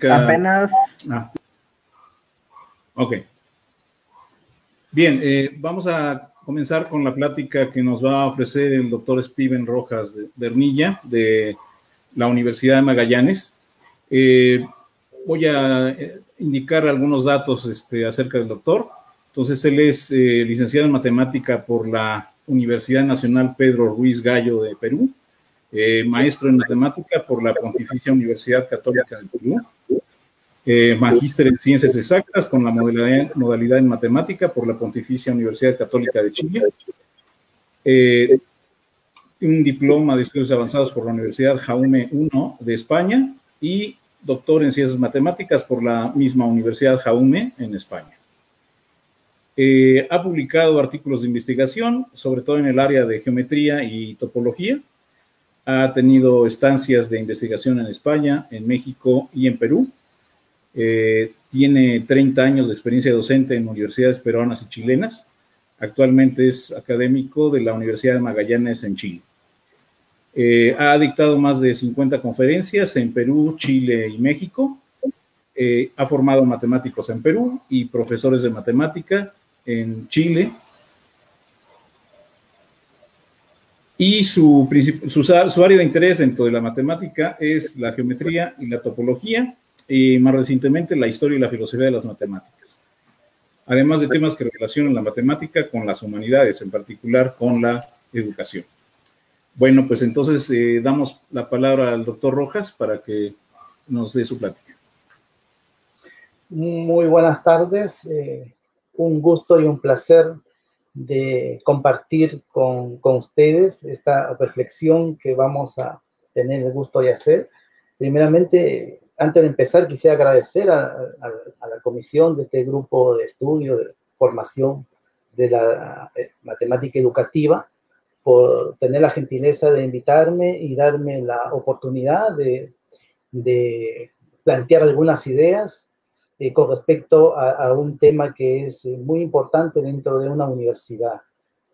Apenas. Ok. Bien, vamos a comenzar con la plática que nos va a ofrecer el doctor Steven Rojas de Ernilla, de la Universidad de Magallanes. Voy a indicar algunos datos acerca del doctor. Entonces, él es licenciado en matemática por la Universidad Nacional Pedro Ruiz Gallo de Perú, maestro en matemática por la Pontificia Universidad Católica del Perú, magíster en Ciencias Exactas con la modalidad en Matemática por la Pontificia Universidad Católica de Chile, un diploma de estudios avanzados por la Universidad Jaume I de España y doctor en Ciencias Matemáticas por la misma Universidad Jaume en España. Ha publicado artículos de investigación, sobre todo en el área de geometría y topología. Ha tenido estancias de investigación en España, en México y en Perú. Tiene 30 años de experiencia docente en universidades peruanas y chilenas. Actualmente es académico de la Universidad de Magallanes en Chile. Ha dictado más de 50 conferencias en Perú, Chile y México. Ha formado matemáticos en Perú y profesores de matemática en Chile. Y su área de interés dentro de la matemática es la geometría y la topología, y más recientemente la historia y la filosofía de las matemáticas. Además de temas que relacionan la matemática con las humanidades, en particular con la educación. Bueno, pues entonces damos la palabra al doctor Rojas para que nos dé su plática. Muy buenas tardes. Un gusto y un placer de compartir con ustedes esta reflexión que vamos a tener el gusto de hacer. Primeramente, antes de empezar, quisiera agradecer a la comisión de este grupo de estudio, de formación de la matemática educativa, por tener la gentileza de invitarme y darme la oportunidad de plantear algunas ideas con respecto a un tema que es muy importante dentro de una universidad,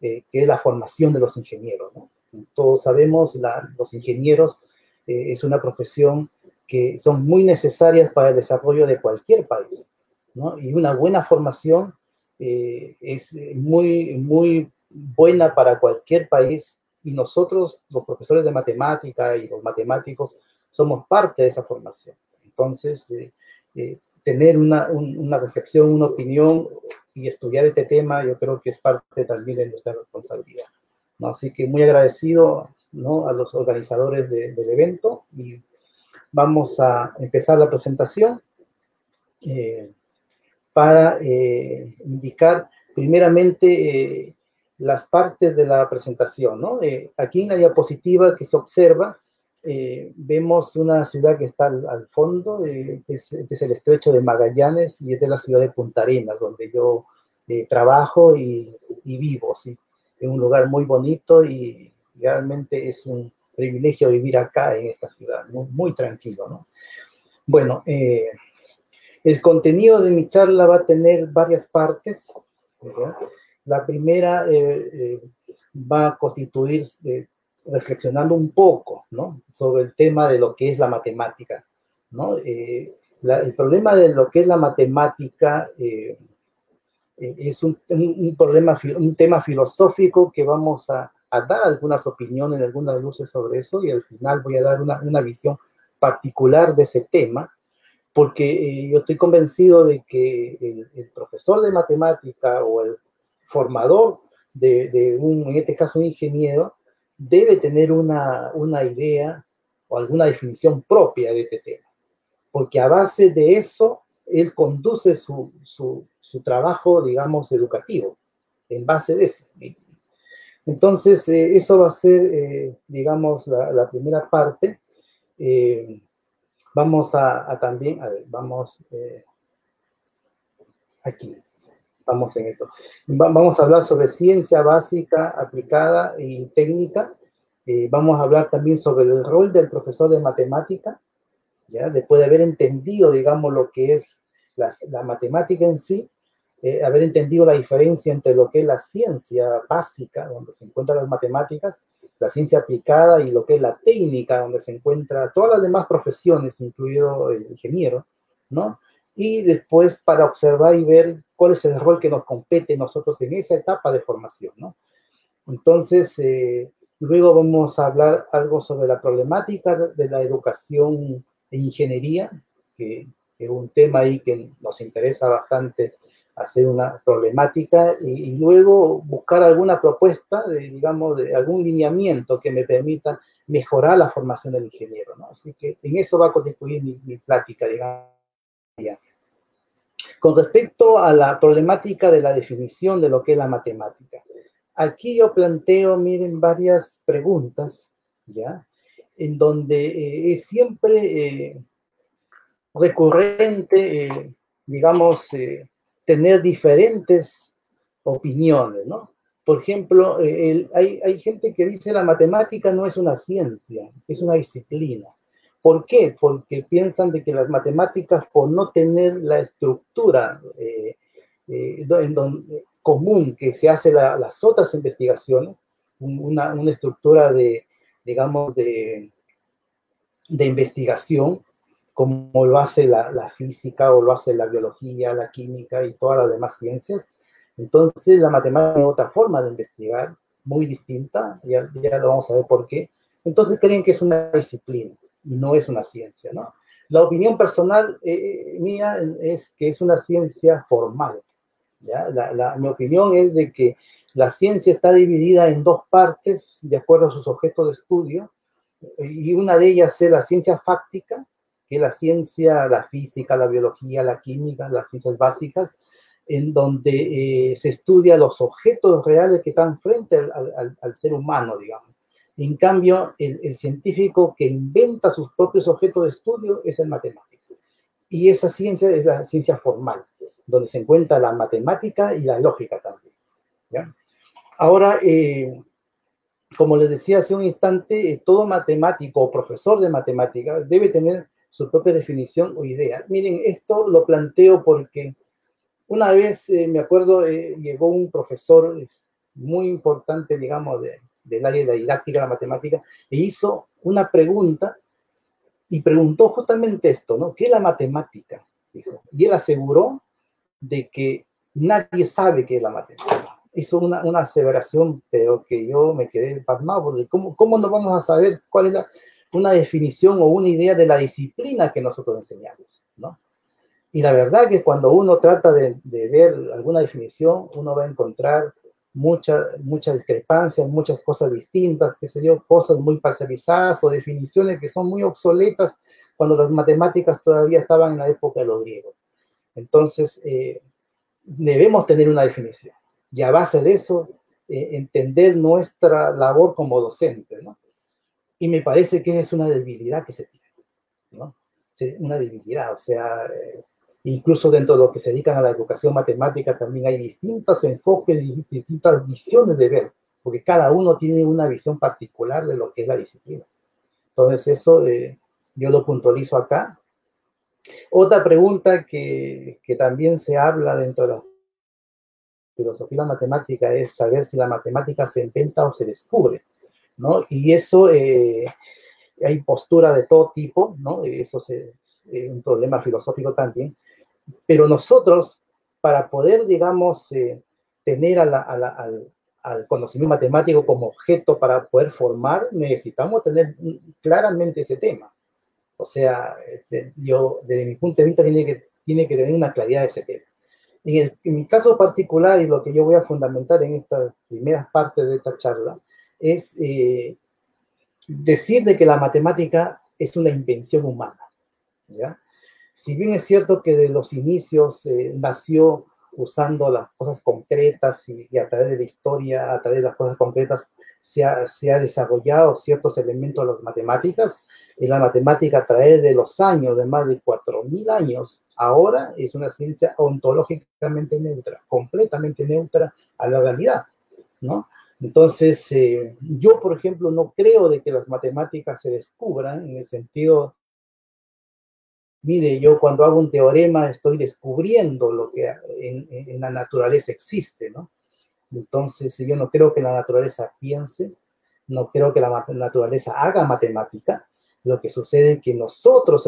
que es la formación de los ingenieros, ¿no? Todos sabemos, los ingenieros es una profesión que son muy necesarias para el desarrollo de cualquier país, ¿no? Y una buena formación es muy buena para cualquier país, y nosotros, los profesores de matemática y los matemáticos, somos parte de esa formación. Entonces, tener una reflexión, una opinión y estudiar este tema, yo creo que es parte también de nuestra responsabilidad, ¿no? Así que muy agradecido, ¿no?, a los organizadores del evento, y vamos a empezar la presentación para indicar primeramente las partes de la presentación, ¿no? Aquí en la diapositiva que se observa, vemos una ciudad que está al fondo, este es el estrecho de Magallanes, y es de la ciudad de Punta Arenas, donde yo trabajo y vivo, ¿sí? Es un lugar muy bonito y realmente es un privilegio vivir acá en esta ciudad, muy tranquilo, ¿no? Bueno, el contenido de mi charla va a tener varias partes, ¿verdad? La primera va a constituirse reflexionando un poco, ¿no?, sobre el tema de lo que es la matemática, ¿no? El problema de lo que es la matemática es un tema filosófico que vamos a dar algunas opiniones, algunas luces sobre eso, y al final voy a dar una visión particular de ese tema, porque yo estoy convencido de que el profesor de matemática o el formador en este caso un ingeniero, debe tener una idea o alguna definición propia de este tema, porque a base de eso, él conduce su trabajo, digamos, educativo, en base de eso. Entonces, eso va a ser, digamos, la primera parte. Vamos también, a ver, vamos aquí. Vamos en esto. Vamos a hablar sobre ciencia básica, aplicada y técnica. Vamos a hablar también sobre el rol del profesor de matemática, ¿ya? Después de haber entendido, digamos, lo que es la matemática en sí, haber entendido la diferencia entre lo que es la ciencia básica, donde se encuentran las matemáticas, la ciencia aplicada, y lo que es la técnica, donde se encuentran todas las demás profesiones, incluido el ingeniero, ¿no? Y después para observar y ver cuál es el rol que nos compete a nosotros en esa etapa de formación, ¿no? Entonces, luego vamos a hablar algo sobre la problemática de la educación e ingeniería, que es un tema ahí que nos interesa bastante hacer una problemática, y luego buscar alguna propuesta, digamos, de algún lineamiento que me permita mejorar la formación del ingeniero, ¿no? Así que en eso va a constituir mi plática, digamos. Con respecto a la problemática de la definición de lo que es la matemática, aquí yo planteo, miren, varias preguntas, ¿ya? En donde es siempre recurrente, digamos, tener diferentes opiniones, ¿no? Por ejemplo, hay gente que dice la matemática no es una ciencia, es una disciplina. ¿Por qué? Porque piensan de que las matemáticas, por no tener la estructura común que se hace las otras investigaciones, una estructura de, digamos, de investigación, como lo hace la física, o lo hace la biología, la química y todas las demás ciencias. Entonces, la matemática es otra forma de investigar, muy distinta, ya lo vamos a ver por qué. Entonces, creen que es una disciplina y no es una ciencia, ¿no? La opinión personal mía es que es una ciencia formal, ¿ya? Mi opinión es de que la ciencia está dividida en dos partes, de acuerdo a sus objetos de estudio, y una de ellas es la ciencia fáctica, que es la ciencia, la física, la biología, la química, las ciencias básicas, en donde se estudia los objetos reales que están frente al ser humano, digamos. En cambio, el científico que inventa sus propios objetos de estudio es el matemático. Y esa ciencia es la ciencia formal, donde se encuentra la matemática y la lógica también, ¿ya? Ahora, como les decía hace un instante, todo matemático o profesor de matemáticas debe tener su propia definición o idea. Miren, esto lo planteo porque una vez, me acuerdo, llegó un profesor muy importante, digamos, del área de la didáctica de la matemática, e hizo una pregunta, y preguntó justamente esto, ¿no? ¿Qué es la matemática? Dijo. Y él aseguró de que nadie sabe qué es la matemática. Hizo una aseveración, pero que yo me quedé pasmado, porque ¿cómo no vamos a saber cuál es una definición o una idea de la disciplina que nosotros enseñamos, ¿no? Y la verdad que cuando uno trata de ver alguna definición, uno va a encontrar mucha discrepancia, muchas cosas distintas, qué sé yo, cosas muy parcializadas o definiciones que son muy obsoletas cuando las matemáticas todavía estaban en la época de los griegos. Entonces, debemos tener una definición. Y a base de eso, entender nuestra labor como docente, ¿no? Y me parece que es una debilidad que se tiene, ¿no? Una debilidad, o sea, incluso dentro de lo que se dedican a la educación matemática también hay distintos enfoques, distintas visiones de ver, porque cada uno tiene una visión particular de lo que es la disciplina. Entonces eso yo lo puntualizo acá. Otra pregunta que también se habla dentro de la filosofía matemática es saber si la matemática se inventa o se descubre, ¿no? Y eso, hay postura de todo tipo, ¿no? Eso es un problema filosófico también. Pero nosotros, para poder, digamos, tener al conocimiento matemático como objeto para poder formar, necesitamos tener claramente ese tema. O sea, yo, desde mi punto de vista, tiene que tener una claridad de ese tema. En mi caso particular, y lo que yo voy a fundamentar en estas primeras partes de esta charla, es decir de que la matemática es una invención humana, ¿ya? Si bien es cierto que de los inicios nació usando las cosas concretas, y a través de la historia, a través de las cosas concretas, se ha desarrollado ciertos elementos de las matemáticas, y la matemática a través de los años, de más de 4.000 años, ahora es una ciencia ontológicamente neutra, completamente neutra a la realidad, ¿no? Entonces, yo, por ejemplo, no creo de que las matemáticas se descubran en el sentido mire, yo cuando hago un teorema estoy descubriendo lo que en la naturaleza existe, ¿no? Entonces, yo no creo que la naturaleza piense, no creo que la naturaleza haga matemática. Lo que sucede es que nosotros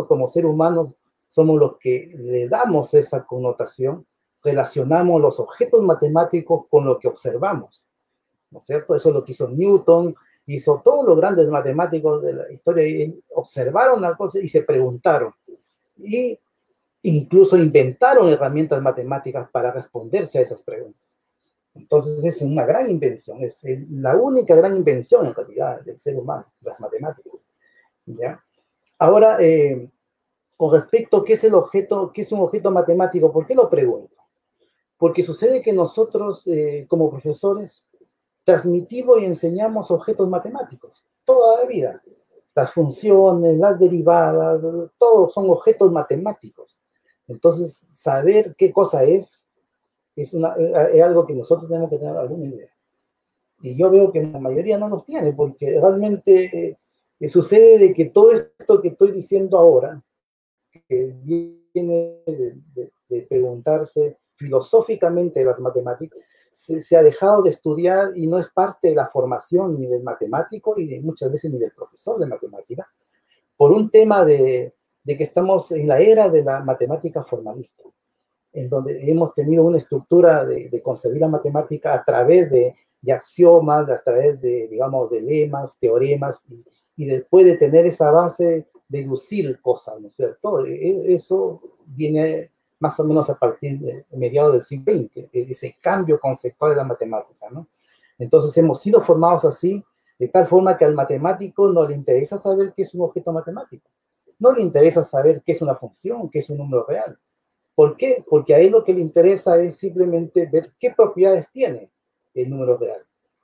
como ser humano, somos los que le damos esa connotación, relacionamos los objetos matemáticos con lo que observamos, ¿no es cierto? Eso es lo que hizo Newton, hizo todos los grandes matemáticos de la historia, y observaron la cosa y se preguntaron. Y incluso inventaron herramientas matemáticas para responderse a esas preguntas. Entonces es una gran invención, es la única gran invención en realidad del ser humano, las matemáticas. ¿Ya? Ahora, con respecto a qué es el objeto, qué es un objeto matemático, ¿por qué lo pregunto? Porque sucede que nosotros, como profesores, transmitimos y enseñamos objetos matemáticos toda la vida. Las funciones, las derivadas, todos son objetos matemáticos. Entonces, saber qué cosa es algo que nosotros tenemos que tener alguna idea. Y yo veo que la mayoría no los tiene, porque realmente sucede de que todo esto que estoy diciendo ahora, que viene de preguntarse filosóficamente las matemáticas, se ha dejado de estudiar y no es parte de la formación ni del matemático y muchas veces ni del profesor de matemática, por un tema de que estamos en la era de la matemática formalista, en donde hemos tenido una estructura de concebir la matemática a través de axiomas, a través de, digamos, de lemas, teoremas, y después de tener esa base, deducir cosas, ¿no es cierto? Eso viene más o menos a partir de mediados del siglo XX, ese cambio conceptual de la matemática, ¿no? Entonces hemos sido formados así, de tal forma que al matemático no le interesa saber qué es un objeto matemático, no le interesa saber qué es una función, qué es un número real. ¿Por qué? Porque a él lo que le interesa es simplemente ver qué propiedades tiene el número real,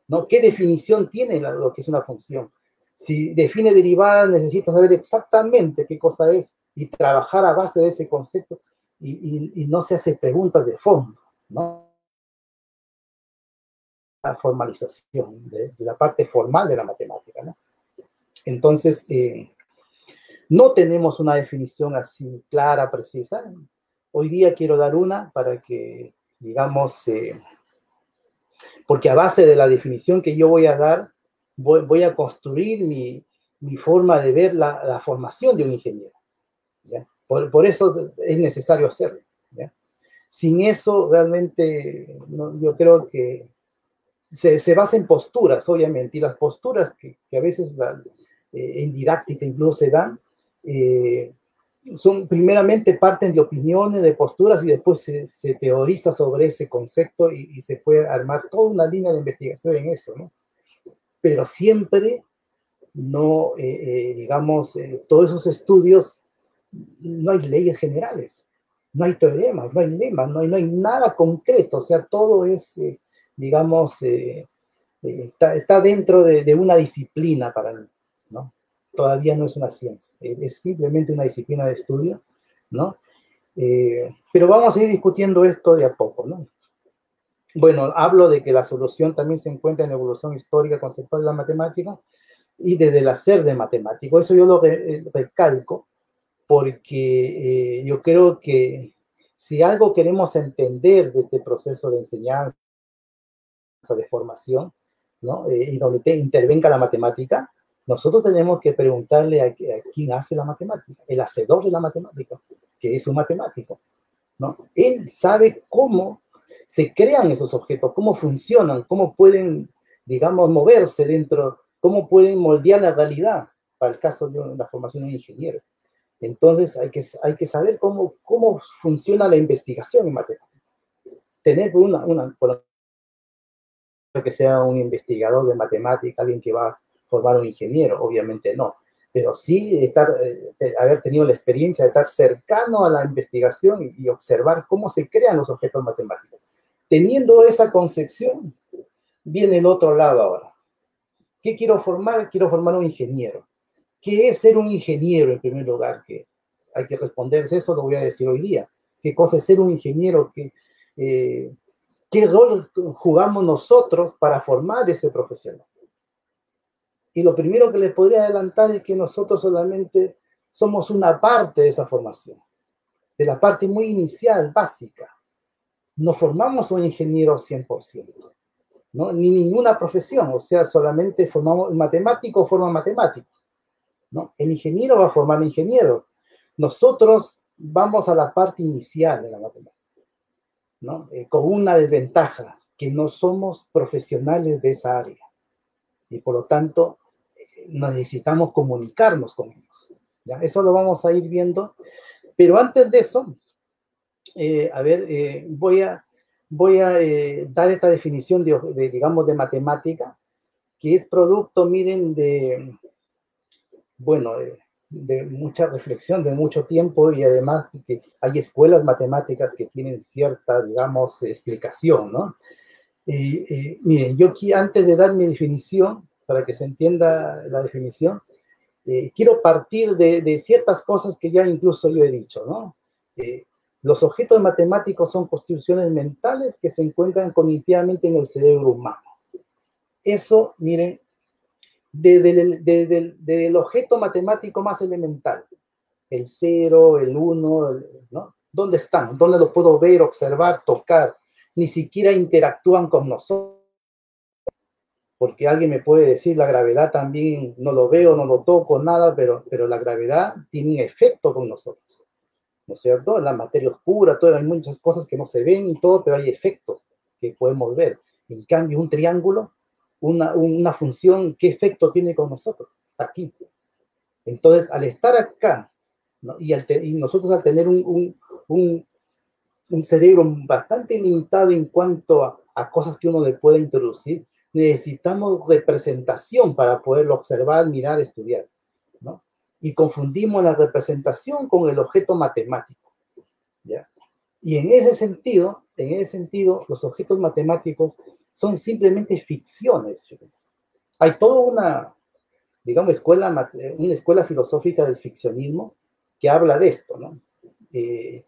¿no? ¿Qué definición tiene lo que es una función? Si define derivadas, necesita saber exactamente qué cosa es y trabajar a base de ese concepto y no se hace preguntas de fondo, ¿no? La formalización de la parte formal de la matemática, ¿no? Entonces, no tenemos una definición así clara, precisa. Hoy día quiero dar una para que, digamos, porque a base de la definición que yo voy a dar, voy a construir mi forma de ver la formación de un ingeniero, ¿ya? Por eso es necesario hacerlo, ¿ya? Sin eso, realmente, no, yo creo que se basa en posturas, obviamente, y las posturas que a veces en didáctica incluso se dan, primeramente parten de opiniones, de posturas, y después se teoriza sobre ese concepto y se puede armar toda una línea de investigación en eso, ¿no? Pero siempre no, digamos, todos esos estudios, no hay leyes generales, no hay teoremas, no hay lemas, no hay nada concreto, o sea, todo es, digamos, está dentro de una disciplina para mí, ¿no? Todavía no es una ciencia, es simplemente una disciplina de estudio, ¿no? Pero vamos a ir discutiendo esto de a poco, ¿no? Bueno, hablo de que la solución también se encuentra en la evolución histórica conceptual de la matemática y desde el hacer de matemático. Eso yo lo recalco porque yo creo que si algo queremos entender de este proceso de enseñanza, de formación, ¿no? Y donde intervenga la matemática, nosotros tenemos que preguntarle a quién hace la matemática, el hacedor de la matemática, que es un matemático, ¿no? Él sabe cómo se crean esos objetos, cómo funcionan, cómo pueden, digamos, moverse dentro, cómo pueden moldear la realidad, para el caso de la formación de un ingeniero. Entonces hay que saber cómo funciona la investigación en matemáticas. Tener por que sea un investigador de matemática, alguien que va a formar un ingeniero, obviamente no, pero sí haber tenido la experiencia de estar cercano a la investigación y observar cómo se crean los objetos matemáticos. Teniendo esa concepción, viene el otro lado ahora. ¿Qué quiero formar? Quiero formar un ingeniero. ¿Qué es ser un ingeniero en primer lugar? Que hay que responderse, eso lo voy a decir hoy día. ¿Qué cosa es ser un ingeniero? ¿Qué rol jugamos nosotros para formar ese profesional? Y lo primero que les podría adelantar es que nosotros solamente somos una parte de esa formación, de la parte muy inicial, básica. No formamos un ingeniero 100%, ¿no? Ni ninguna profesión, o sea, solamente formamos, el matemático forma matemáticos, ¿no? El ingeniero va a formar ingeniero. Nosotros vamos a la parte inicial de la matemática, ¿no? Con una desventaja, que no somos profesionales de esa área y por lo tanto necesitamos comunicarnos con ellos, ¿ya? Eso lo vamos a ir viendo, pero antes de eso, voy a dar esta definición digamos, de matemática, que es producto, miren, bueno, de mucha reflexión, de mucho tiempo, y además que hay escuelas matemáticas que tienen cierta, digamos, explicación, ¿no? Miren, yo aquí, antes de dar mi definición, para que se entienda la definición, quiero partir de ciertas cosas que ya incluso yo he dicho, ¿no? Los objetos matemáticos son construcciones mentales que se encuentran cognitivamente en el cerebro humano. Eso, miren, desde el objeto matemático más elemental, el 0, el 1, ¿no? ¿Dónde están? ¿Dónde los puedo ver, observar, tocar? Ni siquiera interactúan con nosotros. Porque alguien me puede decir, la gravedad también, no lo veo, no lo toco, nada, pero la gravedad tiene un efecto con nosotros, ¿no es cierto? La materia oscura, todo, hay muchas cosas que no se ven y todo, pero hay efectos que podemos ver. En cambio, un triángulo, una función, ¿qué efecto tiene con nosotros? Está aquí. Entonces, al estar acá, ¿no? y nosotros al tener un cerebro bastante limitado en cuanto a cosas que uno le puede introducir, necesitamos representación para poderlo observar, mirar, estudiar, ¿no? Y confundimos la representación con el objeto matemático, ¿ya? Y en ese sentido, los objetos matemáticos son simplemente ficciones. Hay toda una, digamos, una escuela filosófica del ficcionismo que habla de esto, ¿no? Y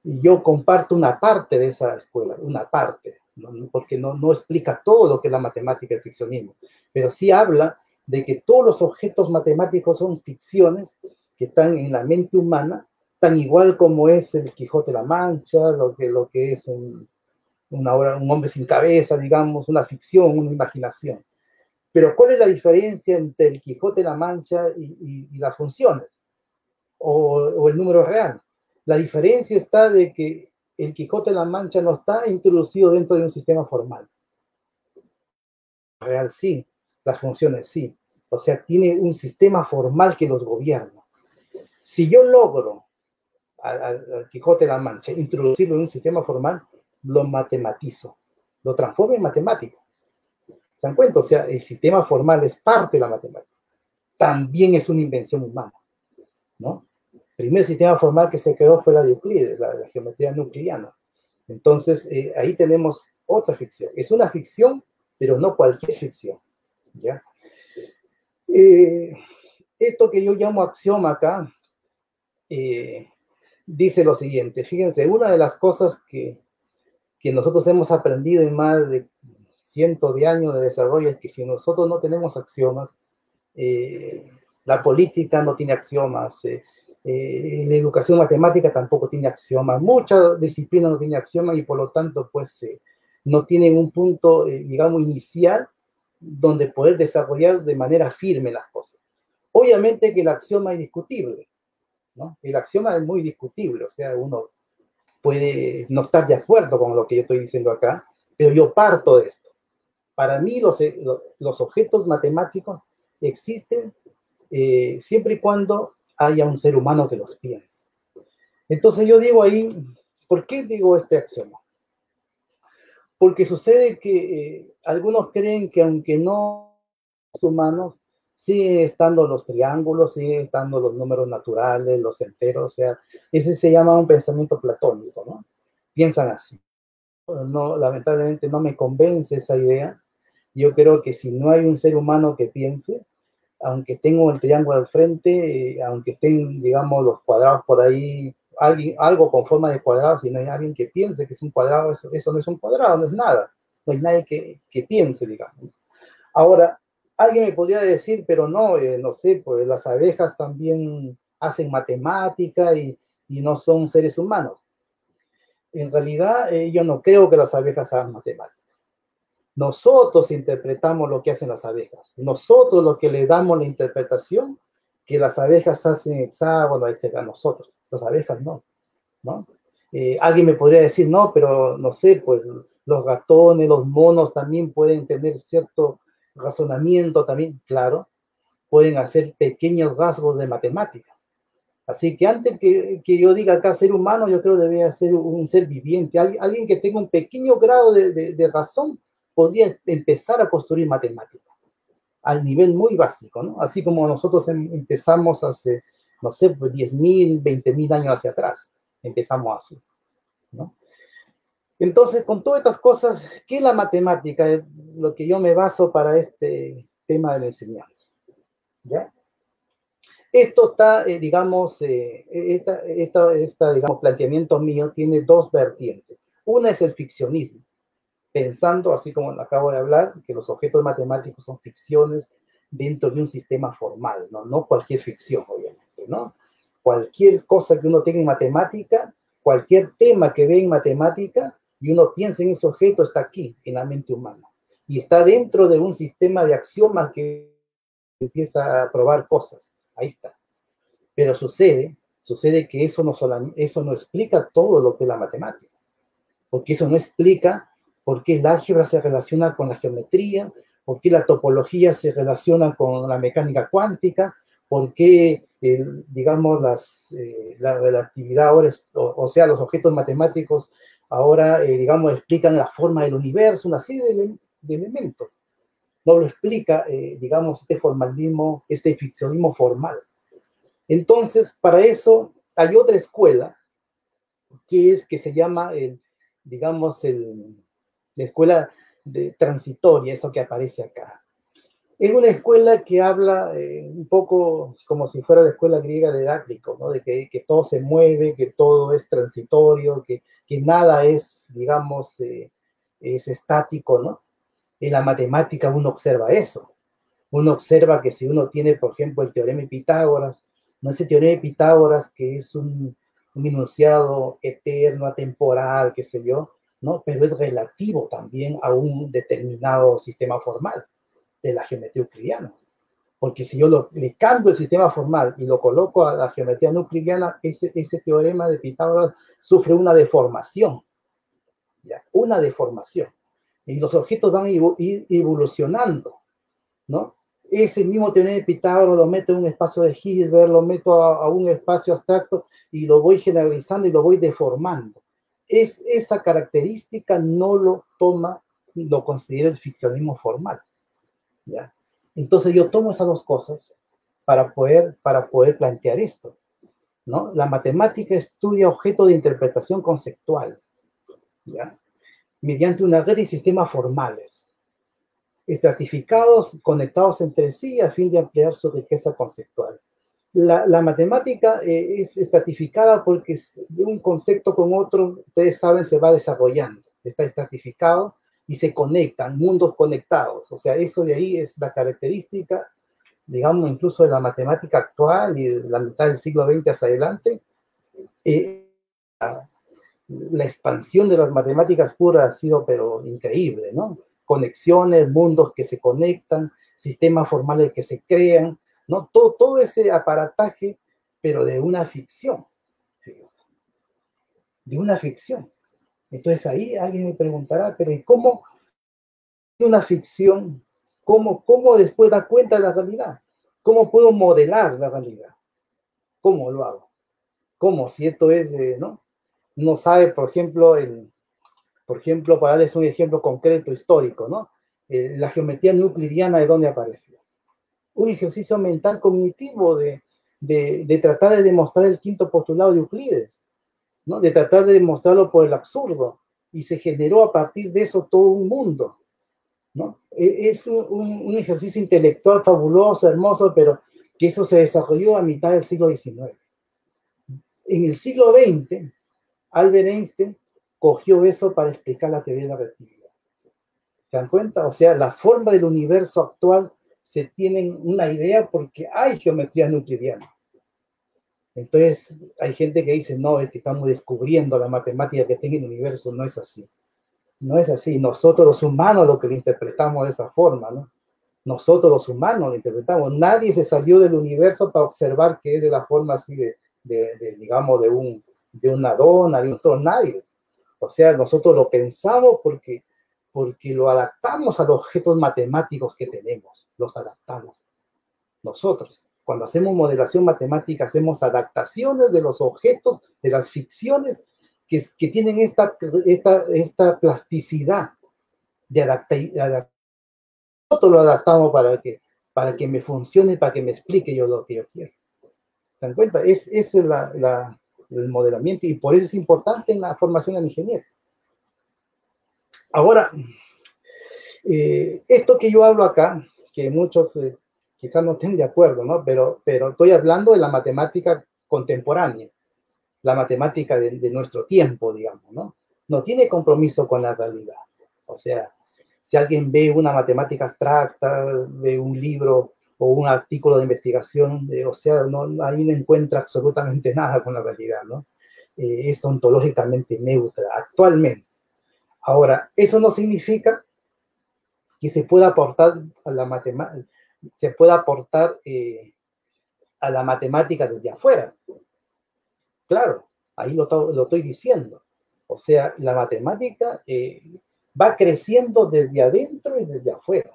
yo comparto una parte de esa escuela, una parte, ¿no? Porque no explica todo lo que es la matemática y el ficcionismo, pero sí habla de que todos los objetos matemáticos son ficciones que están en la mente humana, tan igual como es el Quijote de la Mancha, lo que es un hombre sin cabeza, digamos, una ficción, una imaginación. Pero ¿cuál es la diferencia entre el Quijote de la Mancha y las funciones? O el número real. La diferencia está de que el Quijote de la Mancha no está introducido dentro de un sistema formal. Real sí, las funciones sí. O sea, tiene un sistema formal que los gobierna. Si yo logro al Quijote de la Mancha introducirlo en un sistema formal, lo matematizo, lo transformo en matemático. ¿Se dan cuenta? O sea, el sistema formal es parte de la matemática. También es una invención humana, ¿no? El primer sistema formal que se creó fue la de Euclides, la geometría euclidiana. Entonces, ahí tenemos otra ficción. Es una ficción, pero no cualquier ficción, ¿ya? Esto que yo llamo axioma acá, dice lo siguiente. Fíjense, una de las cosas que nosotros hemos aprendido en más de cientos de años de desarrollo es que si nosotros no tenemos axiomas, la política no tiene axiomas, la educación matemática tampoco tiene axiomas, muchas disciplinas no tienen axiomas y por lo tanto pues no tienen un punto, digamos, inicial donde poder desarrollar de manera firme las cosas. Obviamente que el axioma es discutible, ¿no? El axioma es muy discutible, o sea, uno puede no estar de acuerdo con lo que yo estoy diciendo acá, pero yo parto de esto. Para mí los objetos matemáticos existen siempre y cuando haya un ser humano que los piense. Entonces yo digo ahí, ¿por qué digo este axioma? Porque sucede que algunos creen que aunque no son humanos, siguen estando los triángulos, siguen estando los números naturales, los enteros, o sea, ese se llama un pensamiento platónico, ¿no? Piensan así. No, lamentablemente no me convence esa idea. Yo creo que si no hay un ser humano que piense, aunque tengo el triángulo al frente, aunque estén, digamos, los cuadrados por ahí, algo con forma de cuadrado, si no hay alguien que piense que es un cuadrado, eso no es un cuadrado, no es nada. No hay nadie que piense, digamos. Ahora, alguien me podría decir, pero no, no sé, pues las abejas también hacen matemática y no son seres humanos. En realidad, yo no creo que las abejas hagan matemática. Nosotros interpretamos lo que hacen las abejas. Nosotros lo que le damos la interpretación que las abejas hacen hexágono, etc. Nosotros, las abejas no, ¿no? Alguien me podría decir, no, pero no sé, pues los ratones, los monos también pueden tener cierto razonamiento también, claro, pueden hacer pequeños rasgos de matemática. Así que antes que yo diga acá ser humano, yo creo que debería ser un ser viviente, alguien que tenga un pequeño grado de razón, podría empezar a construir matemática al nivel muy básico, ¿no? Así como nosotros empezamos hace, no sé, pues 10.000, 20.000 años hacia atrás, empezamos así, ¿no? Entonces, con todas estas cosas, ¿qué es la matemática? Es lo que yo me baso para este tema de la enseñanza, ¿ya? Esto está, digamos, digamos, planteamiento mío tiene dos vertientes. Una es el ficcionismo, pensando, así como acabo de hablar, que los objetos matemáticos son ficciones dentro de un sistema formal, ¿no? No cualquier ficción, obviamente, ¿no? Cualquier cosa que uno tenga en matemática, cualquier tema que ve en matemática, y uno piensa en ese objeto, está aquí, en la mente humana. Y está dentro de un sistema de axiomas que empieza a probar cosas. Ahí está. Pero sucede que eso no explica todo lo que es la matemática, porque eso no explica por qué el álgebra se relaciona con la geometría, por qué la topología se relaciona con la mecánica cuántica, por qué, digamos, la relatividad ahora, o sea, los objetos matemáticos ahora, digamos, explican la forma del universo, una serie de elementos. No lo explica, digamos, este formalismo, este ficcionismo formal. Entonces, para eso hay otra escuela que se llama, digamos, la escuela transitoria, eso que aparece acá. Es una escuela que habla un poco como si fuera la escuela griega de Heráclito, ¿no? De que todo se mueve, que todo es transitorio, que nada es, digamos, es estático, ¿no? En la matemática uno observa eso. Uno observa que si uno tiene, por ejemplo, el teorema de Pitágoras, no ese teorema de Pitágoras que es un enunciado eterno, atemporal, qué sé yo, ¿no? Pero es relativo también a un determinado sistema formal de la geometría euclidiana. Porque si yo le cambio el sistema formal y lo coloco a la geometría euclidiana, ese teorema de Pitágoras sufre una deformación, ¿ya? Una deformación. Y los objetos van a ir evolucionando, ¿no? Ese mismo teorema de Pitágoras lo meto en un espacio de Hilbert, lo meto a un espacio abstracto y lo voy generalizando y lo voy deformando. Esa característica no lo considera el ficcionismo formal, ¿ya? Entonces yo tomo esas dos cosas para poder plantear esto, ¿no? La matemática estudia objetos de interpretación conceptual, ¿ya? Mediante una red de sistemas formales, estratificados, conectados entre sí a fin de ampliar su riqueza conceptual. La matemática es estratificada porque de un concepto con otro, ustedes saben, se va desarrollando, está estratificado y se conectan, mundos conectados. O sea, eso de ahí es la característica, digamos, incluso de la matemática actual y de la mitad del siglo XX hasta adelante. La expansión de las matemáticas puras ha sido, pero increíble, ¿no? Conexiones, mundos que se conectan, sistemas formales que se crean, ¿no? Todo ese aparataje, pero de una ficción, de una ficción. Entonces ahí alguien me preguntará, pero ¿y cómo una ficción, cómo después da cuenta de la realidad? ¿Cómo puedo modelar la realidad? ¿Cómo lo hago? ¿Cómo? Si esto es, ¿no? No sabe, por ejemplo, para darles un ejemplo concreto histórico, ¿no? La geometría euclidiana, ¿de dónde apareció? Un ejercicio mental cognitivo de tratar de demostrar el quinto postulado de Euclides, ¿no? De tratar de demostrarlo por el absurdo, y se generó a partir de eso todo un mundo, ¿no? Es un ejercicio intelectual fabuloso, hermoso, pero que eso se desarrolló a mitad del siglo XIX. En el siglo XX, Albert Einstein cogió eso para explicar la teoría de la relatividad. ¿Se dan cuenta? O sea, la forma del universo actual se tienen una idea porque hay geometría euclidiana. Entonces, hay gente que dice, no, es que estamos descubriendo la matemática que tiene el universo. No es así. No es así. Nosotros los humanos lo que lo interpretamos de esa forma, ¿no? Nosotros los humanos lo interpretamos. Nadie se salió del universo para observar que es de la forma así digamos, de una dona, de un toro. Nadie. O sea, nosotros lo pensamos porque lo adaptamos a los objetos matemáticos que tenemos. Los adaptamos. Nosotros, cuando hacemos modelación matemática, hacemos adaptaciones de los objetos, de las ficciones que tienen esta plasticidad de adaptar. Nosotros lo adaptamos para que me funcione, para que me explique yo lo que yo quiero. ¿Se dan cuenta? Ese es el modelamiento, y por eso es importante en la formación del ingeniero. Ahora, esto que yo hablo acá, que muchos quizás no estén de acuerdo, ¿no? Pero estoy hablando de la matemática contemporánea, la matemática de nuestro tiempo, digamos, ¿no? No tiene compromiso con la realidad. O sea, si alguien ve una matemática abstracta, ve un libro o un artículo de investigación, o sea, ahí no encuentra absolutamente nada con la realidad, ¿no? Es ontológicamente neutra, actualmente. Ahora, eso no significa que se pueda aportar a la matemática, a la matemática desde afuera. Claro, ahí lo estoy diciendo. O sea, la matemática va creciendo desde adentro y desde afuera.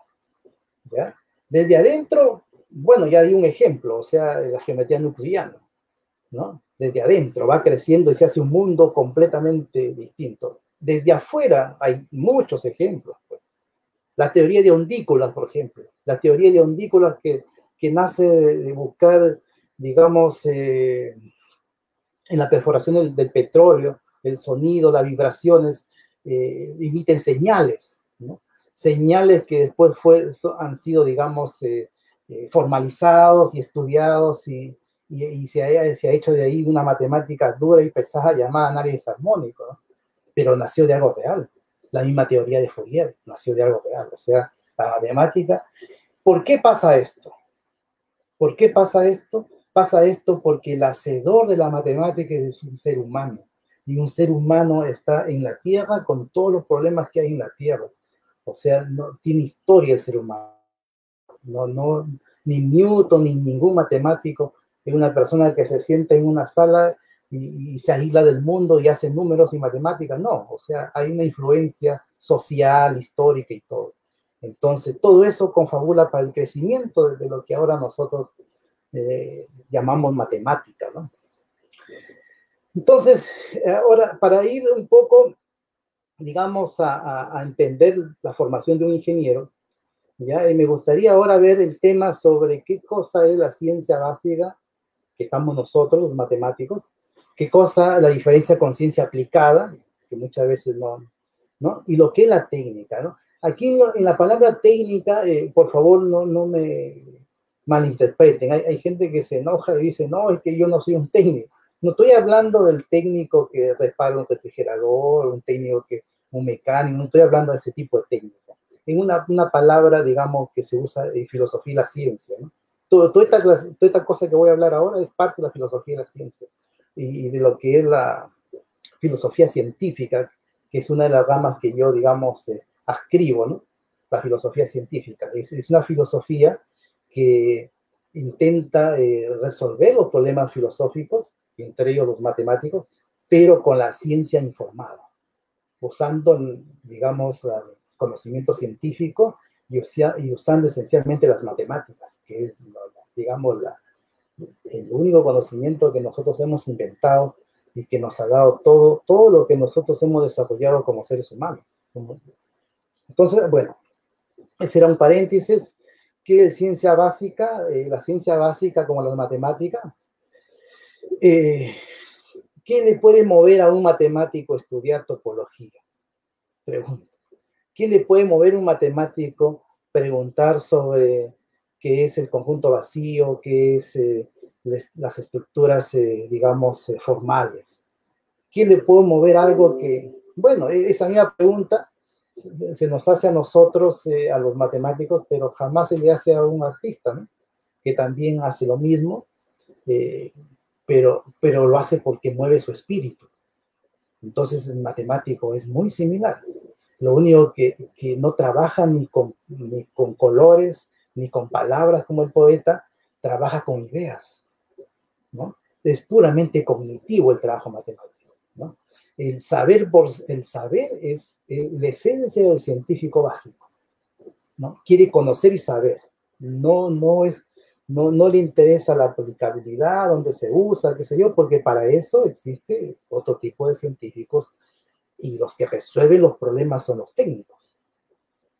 ¿Ya? Desde adentro, bueno, ya di un ejemplo, o sea, la geometría nuclear, ¿no? Desde adentro va creciendo y se hace un mundo completamente distinto. Desde afuera hay muchos ejemplos, pues. La teoría de ondículas, por ejemplo. La teoría de ondículas que nace de buscar, digamos, en la perforación del petróleo, el sonido, las vibraciones, emiten señales, ¿no? Señales que después han sido, digamos, formalizados y estudiados y se ha hecho de ahí una matemática dura y pesada llamada análisis armónico, ¿no? Pero nació de algo real. La misma teoría de Fourier nació de algo real. O sea, la matemática. ¿Por qué pasa esto? ¿Por qué pasa esto? Pasa esto porque el hacedor de la matemática es un ser humano. Y un ser humano está en la Tierra con todos los problemas que hay en la Tierra. O sea, no tiene historia el ser humano. Ni Newton, ni ningún matemático es una persona que se sienta en una sala y se aísla del mundo y hace números y matemáticas. No, o sea, hay una influencia social, histórica y todo. Entonces, todo eso confabula para el crecimiento de lo que ahora nosotros llamamos matemática, ¿no? Entonces, ahora, para ir un poco, digamos, a entender la formación de un ingeniero, ¿ya? Y me gustaría ahora ver el tema sobre qué cosa es la ciencia básica, que estamos nosotros, los matemáticos, qué cosa la diferencia con ciencia aplicada, que muchas veces no, y lo que es la técnica, ¿no? Aquí en la palabra técnica, por favor, no me malinterpreten. Hay gente que se enoja y dice, no, es que yo no soy un técnico. No estoy hablando del técnico que repara un refrigerador, un mecánico, no estoy hablando de ese tipo de técnico. En una palabra, digamos, que se usa en filosofía y la ciencia, ¿no? Toda esta cosa que voy a hablar ahora es parte de la filosofía y la ciencia y de lo que es la filosofía científica, que es una de las ramas que yo, digamos, adscribo, ¿no? La filosofía científica. Es una filosofía que intenta resolver los problemas filosóficos, entre ellos los matemáticos, pero con la ciencia informada, usando, digamos, conocimiento científico y usando esencialmente las matemáticas, que es, digamos, el único conocimiento que nosotros hemos inventado y que nos ha dado todo lo que nosotros hemos desarrollado como seres humanos. Entonces, bueno, ese era un paréntesis, que es ciencia básica, la ciencia básica como las matemáticas. ¿Qué le puede mover a un matemático estudiar topología? Pregunta. ¿Qué le puede mover a un matemático preguntar sobre qué es el conjunto vacío, qué es las estructuras, digamos, formales? ¿Quién le puede mover algo que, bueno, esa misma pregunta se nos hace a nosotros, a los matemáticos, pero jamás se le hace a un artista, ¿no? Que también hace lo mismo, pero lo hace porque mueve su espíritu. Entonces el matemático es muy similar. Lo único que no trabaja ni con colores, ni con palabras como el poeta, trabaja con ideas, ¿no? Es puramente cognitivo el trabajo matemático, ¿no? El saber es la esencia del científico básico, ¿no? Quiere conocer y saber. No le interesa la aplicabilidad, dónde se usa, qué sé yo, porque para eso existe otro tipo de científicos y los que resuelven los problemas son los técnicos.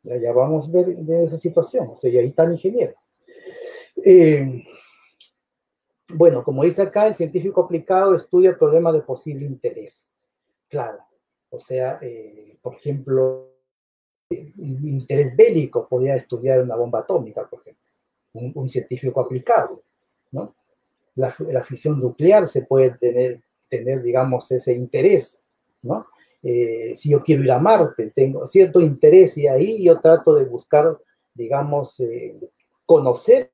Ya vamos a ver de esa situación, o sea, y ahí está el ingeniero. Bueno, como dice acá, el científico aplicado estudia problemas de posible interés. Claro, o sea, por ejemplo, interés bélico, podría estudiar una bomba atómica, por ejemplo, un científico aplicado, ¿no? La fisión nuclear se puede tener, digamos, ese interés, ¿no? Si yo quiero ir a Marte, tengo cierto interés y ahí yo trato de buscar, digamos, conocer,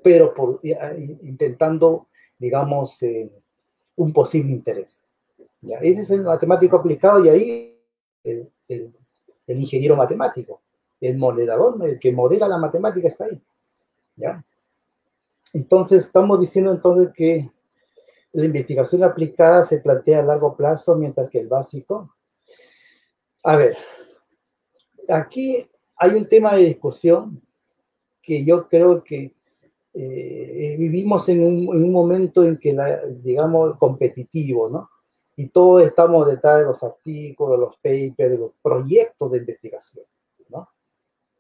pero intentando, digamos, un posible interés. ¿Ya? Ese es el matemático aplicado y ahí el ingeniero matemático, el modelador, el que modela la matemática está ahí. ¿Ya? Entonces, estamos diciendo entonces que la investigación aplicada se plantea a largo plazo, mientras que el básico. A ver, aquí hay un tema de discusión que yo creo que vivimos en un momento en que, digamos, competitivo, ¿no? Y todos estamos detrás de los artículos, de los papers, de los proyectos de investigación, ¿no?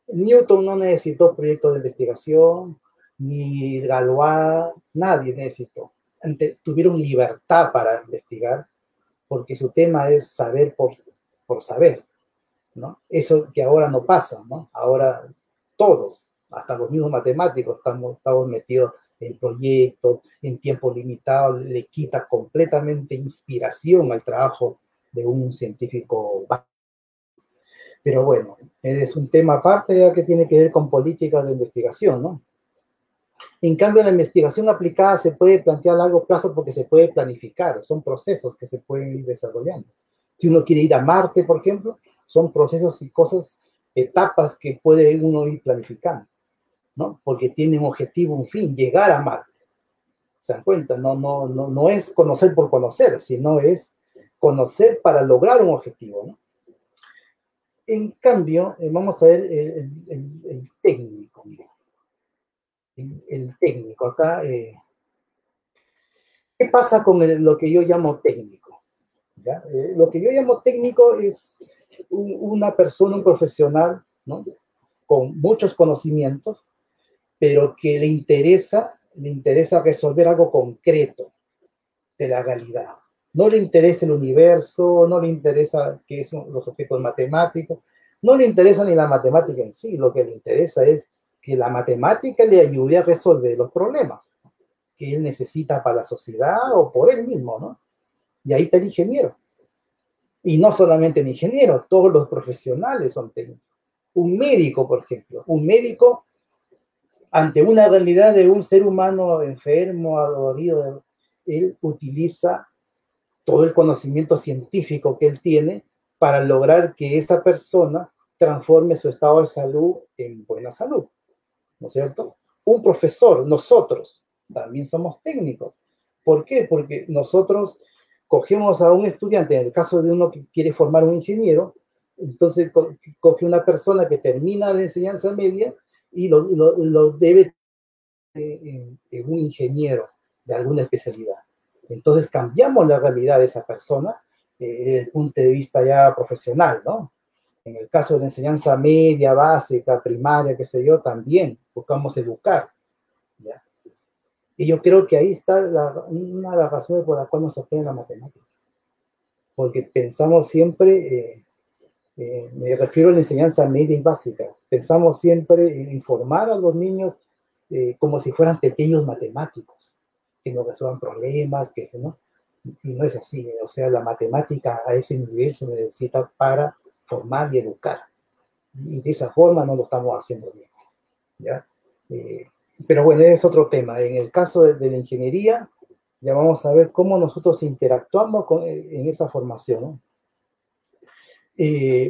Newton no necesitó proyectos de investigación, ni Galois, nadie necesitó. Tuvieron libertad para investigar, porque su tema es saber por saber, ¿no? Eso que ahora no pasa, ¿no? Ahora todos, hasta los mismos matemáticos, estamos metidos en proyectos, en tiempo limitado, le quita completamente inspiración al trabajo de un científico. Pero bueno, es un tema aparte ya que tiene que ver con políticas de investigación, ¿no? En cambio, la investigación aplicada se puede plantear a largo plazo porque se puede planificar, son procesos que se pueden ir desarrollando. Si uno quiere ir a Marte, por ejemplo, son procesos y cosas, etapas que puede uno ir planificando, ¿no? Porque tiene un objetivo, un fin, llegar a Marte. ¿Se dan cuenta? No es conocer por conocer, sino es conocer para lograr un objetivo, ¿no? En cambio, vamos a ver el técnico, mira. El técnico, acá, ¿qué pasa con lo que yo llamo técnico? ¿Ya? Lo que yo llamo técnico es una persona, un profesional, ¿no? Con muchos conocimientos, pero que le interesa resolver algo concreto de la realidad. No le interesa el universo, no le interesa qué son los objetos matemáticos, no le interesa ni la matemática en sí, lo que le interesa es que la matemática le ayude a resolver los problemas que él necesita para la sociedad o por él mismo, ¿no? Y ahí está el ingeniero. Y no solamente el ingeniero, todos los profesionales son técnicos. Un médico, por ejemplo, un médico ante una realidad de un ser humano enfermo, adolorido, él utiliza todo el conocimiento científico que él tiene para lograr que esa persona transforme su estado de salud en buena salud, ¿no es cierto? Un profesor, nosotros, también somos técnicos. ¿Por qué? Porque nosotros cogemos a un estudiante, en el caso de uno que quiere formar un ingeniero, entonces coge una persona que termina la enseñanza media y lo debe en un ingeniero de alguna especialidad. Entonces cambiamos la realidad de esa persona desde el punto de vista ya profesional, ¿no? En el caso de la enseñanza media, básica, primaria, qué sé yo, también buscamos educar, ¿ya? Y yo creo que ahí está una de las razones por las cuales nos aprende la matemática. Porque pensamos siempre, me refiero a la enseñanza media y básica, pensamos siempre en informar a los niños como si fueran pequeños matemáticos, que no resuelvan problemas, que ¿no? Y no es así, o sea, la matemática a ese nivel se necesita para formar y educar. Y de esa forma no lo estamos haciendo bien, ¿ya? Pero bueno, es otro tema. En el caso de la ingeniería, ya vamos a ver cómo nosotros interactuamos en esa formación, ¿no?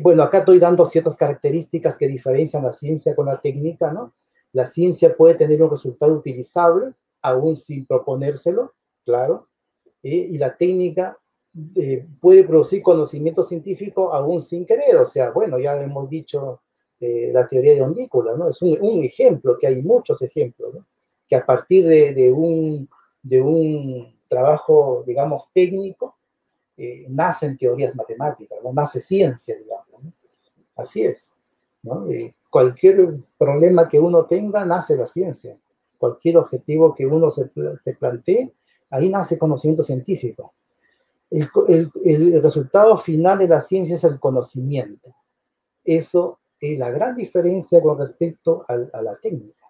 Bueno, acá estoy dando ciertas características que diferencian la ciencia con la técnica, ¿no? La ciencia puede tener un resultado utilizable, aún sin proponérselo, claro, y la técnica puede producir conocimiento científico aún sin querer, o sea, bueno, ya hemos dicho la teoría de ondículas, ¿no? Es un ejemplo, que hay muchos ejemplos, ¿no? Que a partir de un trabajo, digamos, técnico, nacen teorías matemáticas, ¿no? Nace ciencia, digamos, ¿no? Así es, ¿no? Cualquier problema que uno tenga, nace la ciencia. Cualquier objetivo que uno se plantee, ahí nace conocimiento científico. El resultado final de la ciencia es el conocimiento. Eso es la gran diferencia con respecto a la técnica.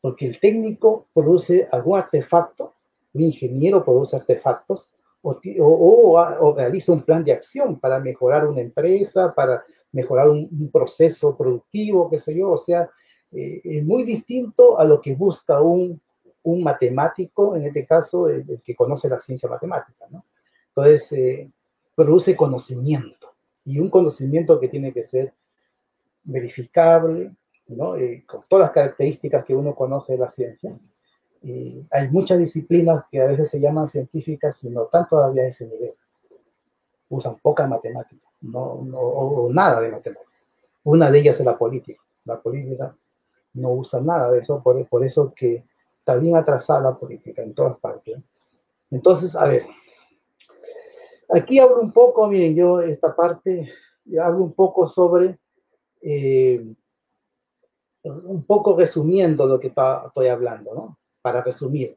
Porque el técnico produce algún artefacto, un ingeniero produce artefactos, o realiza un plan de acción para mejorar una empresa, para mejorar un proceso productivo, qué sé yo. O sea, es muy distinto a lo que busca un matemático, en este caso, el que conoce la ciencia matemática, ¿no? Entonces, produce conocimiento, y un conocimiento que tiene que ser verificable, ¿no? Con todas las características que uno conoce de la ciencia. Hay muchas disciplinas que a veces se llaman científicas y no están todavía a ese nivel. Usan poca matemática, o nada de matemática. Una de ellas es la política. La política no usa nada de eso, por eso que está bien atrasada la política en todas partes. Entonces, a ver, aquí hablo un poco, miren, yo esta parte, hablo un poco sobre, un poco resumiendo lo que estoy hablando, ¿no? Para resumir.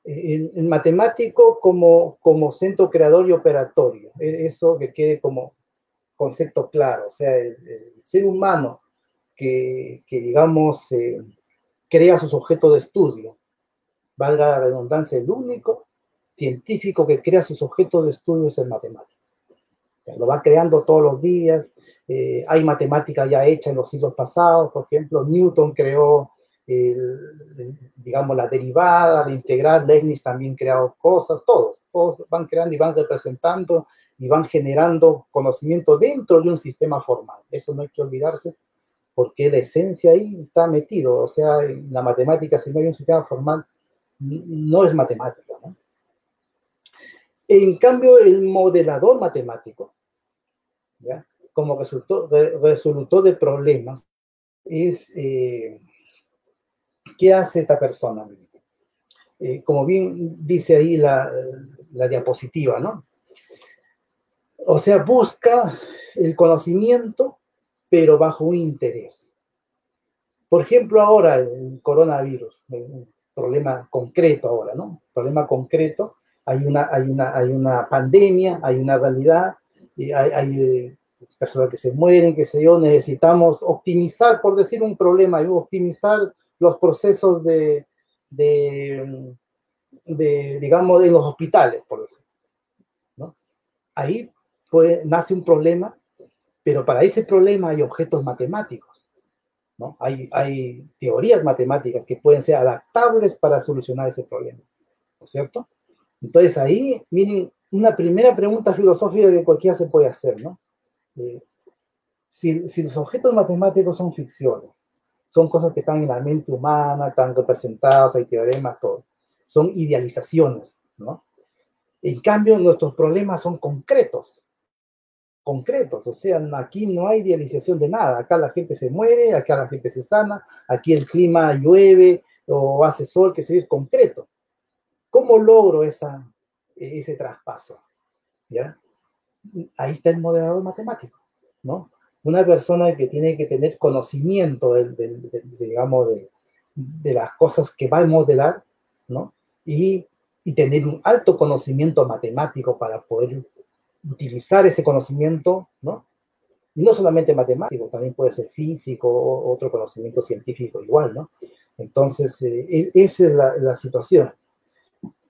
En matemático como centro creador y operatorio, eso que quede como concepto claro, o sea, el ser humano que digamos, crea sus objetos de estudio, valga la redundancia, el único científico que crea sus objetos de estudio es el matemático. Lo va creando todos los días. Hay matemática ya hecha en los siglos pasados. Por ejemplo, Newton creó, digamos, la derivada, la integral. Leibniz también creó cosas. Todos van creando y van representando y van generando conocimiento dentro de un sistema formal. Eso no hay que olvidarse, porque la esencia ahí está metido. O sea, en la matemática, si no hay un sistema formal, no es matemática, ¿no? En cambio, el modelador matemático, ¿ya? Como resolutor de problemas, es, ¿qué hace esta persona? Como bien dice ahí la diapositiva, ¿no? O sea, busca el conocimiento, pero bajo un interés. Por ejemplo, ahora el coronavirus, un problema concreto ahora, ¿no? Problema concreto, hay una pandemia, hay una realidad, hay personas que se mueren, qué sé yo, necesitamos optimizar, por decir un problema, optimizar los procesos digamos, en los hospitales, por decir, ¿no? Ahí nace un problema, pero para ese problema hay objetos matemáticos, ¿no? Hay teorías matemáticas que pueden ser adaptables para solucionar ese problema, ¿no es cierto? Entonces ahí, miren, una primera pregunta filosófica que cualquiera se puede hacer, ¿no? Si los objetos matemáticos son ficciones, son cosas que están en la mente humana, están representadas, hay teoremas, todo, son idealizaciones, ¿no? En cambio, nuestros problemas son concretos, o sea, aquí no hay idealización de nada, acá la gente se muere, acá la gente se sana, aquí el clima llueve o hace sol, que se es concreto. ¿Cómo logro ese traspaso? ¿Ya? Ahí está el modelador matemático, ¿no? Una persona que tiene que tener conocimiento digamos, de las cosas que va a modelar, ¿no? Y tener un alto conocimiento matemático para poder utilizar ese conocimiento, ¿no? Y no solamente matemático, también puede ser físico o otro conocimiento científico igual, ¿no? Entonces, esa es la situación.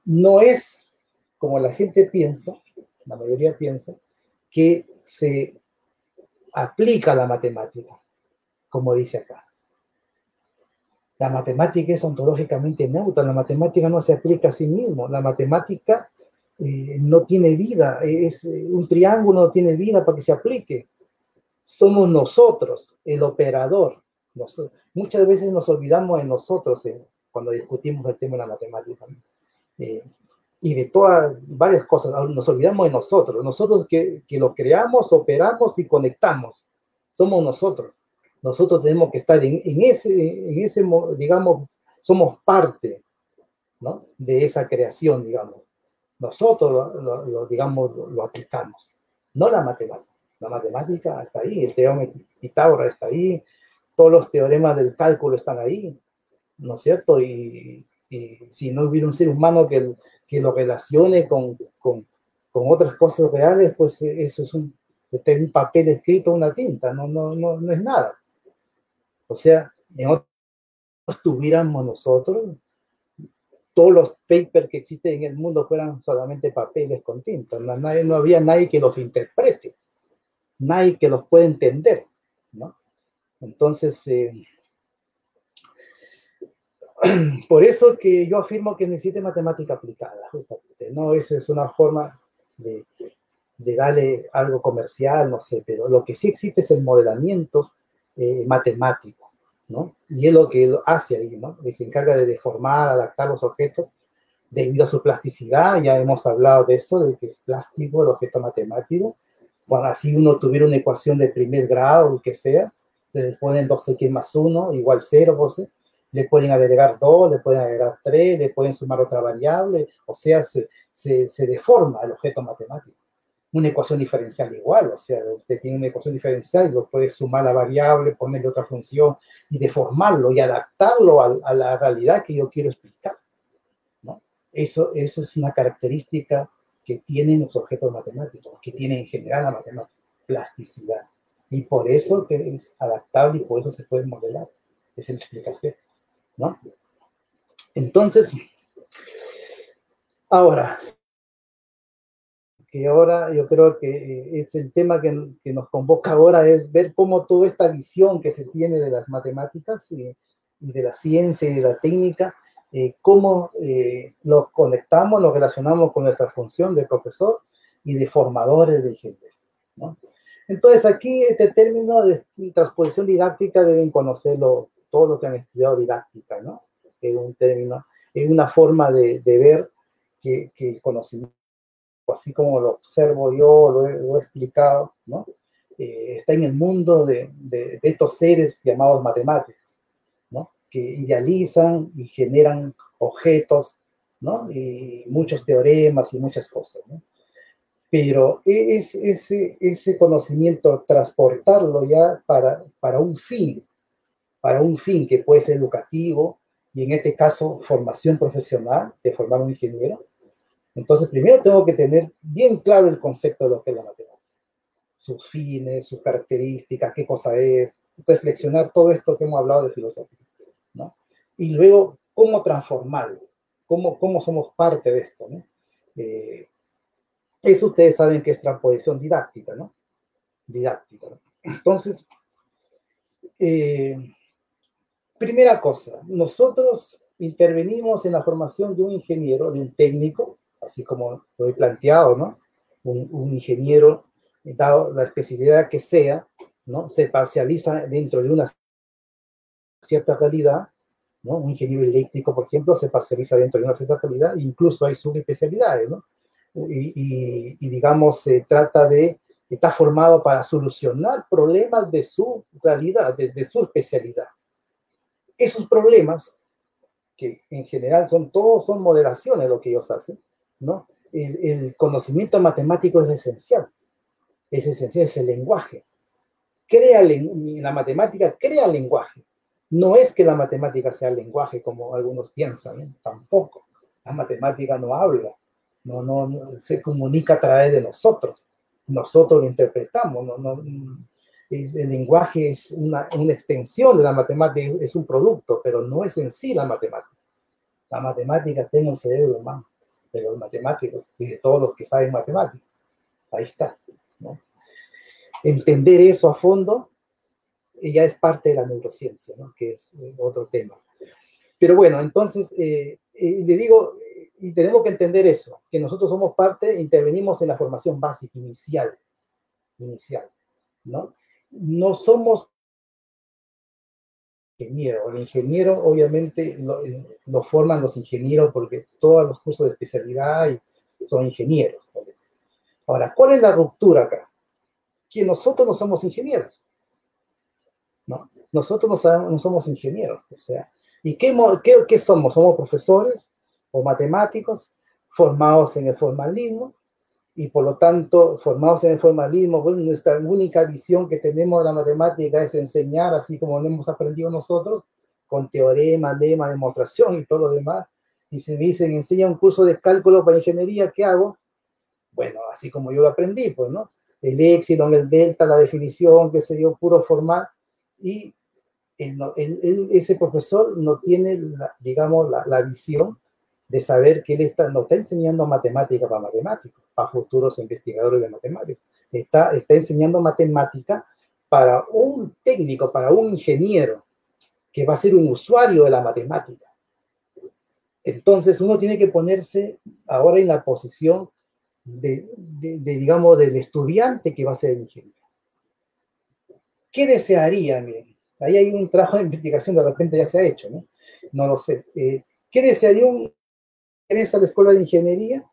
No es como la gente piensa, la mayoría piensa, que se aplica la matemática, como dice acá. La matemática es ontológicamente neutra, la matemática no se aplica a sí mismo, la matemática no tiene vida, un triángulo no tiene vida para que se aplique. Somos nosotros, el operador. Muchas veces nos olvidamos de nosotros cuando discutimos el tema de la matemática. Y de varias cosas, nos olvidamos de nosotros. Nosotros que lo creamos, operamos y conectamos. Somos nosotros. Nosotros tenemos que estar en ese, digamos, somos parte, ¿no?, de esa creación, digamos. Nosotros, digamos, lo aplicamos, no la matemática. La matemática está ahí, el teorema de Pitágoras está ahí, todos los teoremas del cálculo están ahí, ¿no es cierto? Y si no hubiera un ser humano que lo relacione con otras cosas reales, pues eso es un papel escrito, una tinta, no es nada. O sea, en otros tuviéramos nosotros, todos los papers que existen en el mundo fueran solamente papeles con tinta, no había nadie que los interprete, nadie que los pueda entender, ¿no? Entonces, por eso que yo afirmo que no existe matemática aplicada, justamente, ¿no? Esa es una forma de darle algo comercial, no sé, pero lo que sí existe es el modelamiento matemático, ¿no? Y es lo que él hace ahí, ¿no? Y se encarga de deformar, adaptar los objetos debido a su plasticidad. Ya hemos hablado de eso, de que es plástico el objeto matemático. Bueno, así uno tuviera una ecuación de primer grado, o que sea, le ponen 2x más 1 igual 0, pues, le pueden agregar 2, le pueden agregar 3, le pueden sumar otra variable, o sea, se deforma el objeto matemático. Una ecuación diferencial igual, o sea, usted tiene una ecuación diferencial y lo puede sumar la variable, ponerle otra función y deformarlo y adaptarlo a la realidad que yo quiero explicar, ¿no? Eso es una característica que tienen los objetos matemáticos, que tienen en general la matemática, plasticidad. Y por eso que es adaptable y por eso se puede modelar. Esa es la explicación, ¿no? Entonces, ahora yo creo que es el tema que nos convoca ahora, es ver cómo toda esta visión que se tiene de las matemáticas y de la ciencia y de la técnica, cómo lo conectamos, lo relacionamos con nuestra función de profesor y de formadores de ingenieros, ¿no? Entonces aquí este término de transposición didáctica deben conocerlo todos los que han estudiado didáctica, ¿no? Es un término, es una forma de ver que el conocimiento, así como lo observo yo, lo he explicado, ¿no? Está en el mundo de estos seres llamados matemáticos, ¿no? Que idealizan y generan objetos, ¿no? Y muchos teoremas y muchas cosas, ¿no? Pero ese conocimiento, transportarlo ya para un fin que puede ser educativo, y en este caso formación profesional, de formar un ingeniero. Entonces, primero tengo que tener bien claro el concepto de lo que es la matemática, sus fines, sus características, qué cosa es, reflexionar todo esto que hemos hablado de filosofía, ¿no? Y luego, cómo transformarlo, cómo somos parte de esto, ¿no? Eso ustedes saben que es transposición didáctica, ¿no? Didáctica, ¿no? Entonces, primera cosa, nosotros intervenimos en la formación de un ingeniero, de un técnico, así como lo he planteado, ¿no? Un ingeniero, dado la especialidad que sea, ¿no? Se parcializa dentro de una cierta calidad, ¿no? Un ingeniero eléctrico, por ejemplo, se parcializa dentro de una cierta calidad, incluso hay subespecialidades, ¿no? Y digamos, se trata está formado para solucionar problemas de su realidad, de su especialidad. Esos problemas, que en general todos son modelaciones lo que ellos hacen, ¿no? El conocimiento matemático es esencial, es el lenguaje. La matemática crea lenguaje. No es que la matemática sea lenguaje como algunos piensan, ¿eh? Tampoco. La matemática no habla, no se comunica a través de nosotros. Nosotros lo interpretamos, el lenguaje es una extensión de la matemática, es un producto, pero no es en sí la matemática. La matemática está en el cerebro humano, de los matemáticos y de todos los que saben matemáticas. Ahí está, ¿no? Entender eso a fondo ya es parte de la neurociencia, ¿no? Que es otro tema. Pero bueno, entonces, le digo, y tenemos que entender eso, que nosotros somos parte, intervenimos en la formación básica, inicial, ¿no? No somos ingenieros. El ingeniero, obviamente, lo forman los ingenieros porque todos los cursos de especialidad son ingenieros. Ahora, ¿cuál es la ruptura acá? Que nosotros no somos ingenieros, ¿no? Nosotros no somos ingenieros, o sea, ¿y qué somos? Somos profesores o matemáticos formados en el formalismo, y por lo tanto, formados en el formalismo, bueno, nuestra única visión que tenemos de la matemática es enseñar, así como lo hemos aprendido nosotros, con teorema, lema, demostración y todo lo demás. Y si me dicen, enseña un curso de cálculo para ingeniería, ¿qué hago? Bueno, así como yo lo aprendí, pues, ¿no? El épsilon, el delta, la definición, qué sé yo, puro formal, y ese profesor no tiene, digamos, la visión de saber que él no está enseñando matemática para matemáticos, para futuros investigadores de matemáticas. Está enseñando matemática para un técnico, para un ingeniero, que va a ser un usuario de la matemática. Entonces uno tiene que ponerse ahora en la posición digamos, del estudiante que va a ser ingeniero. ¿Qué desearía? Miren, ahí hay un trabajo de investigación, de repente ya se ha hecho, ¿no? No lo sé. ¿Qué desearía un ingresa a la escuela de ingeniería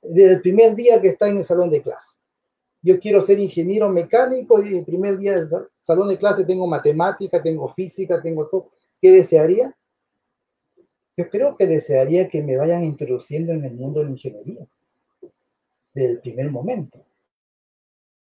desde el primer día que está en el salón de clase? Yo quiero ser ingeniero mecánico y el primer día del salón de clase tengo matemática, tengo física, tengo todo. ¿Qué desearía? Yo creo que desearía que me vayan introduciendo en el mundo de la ingeniería desde el primer momento.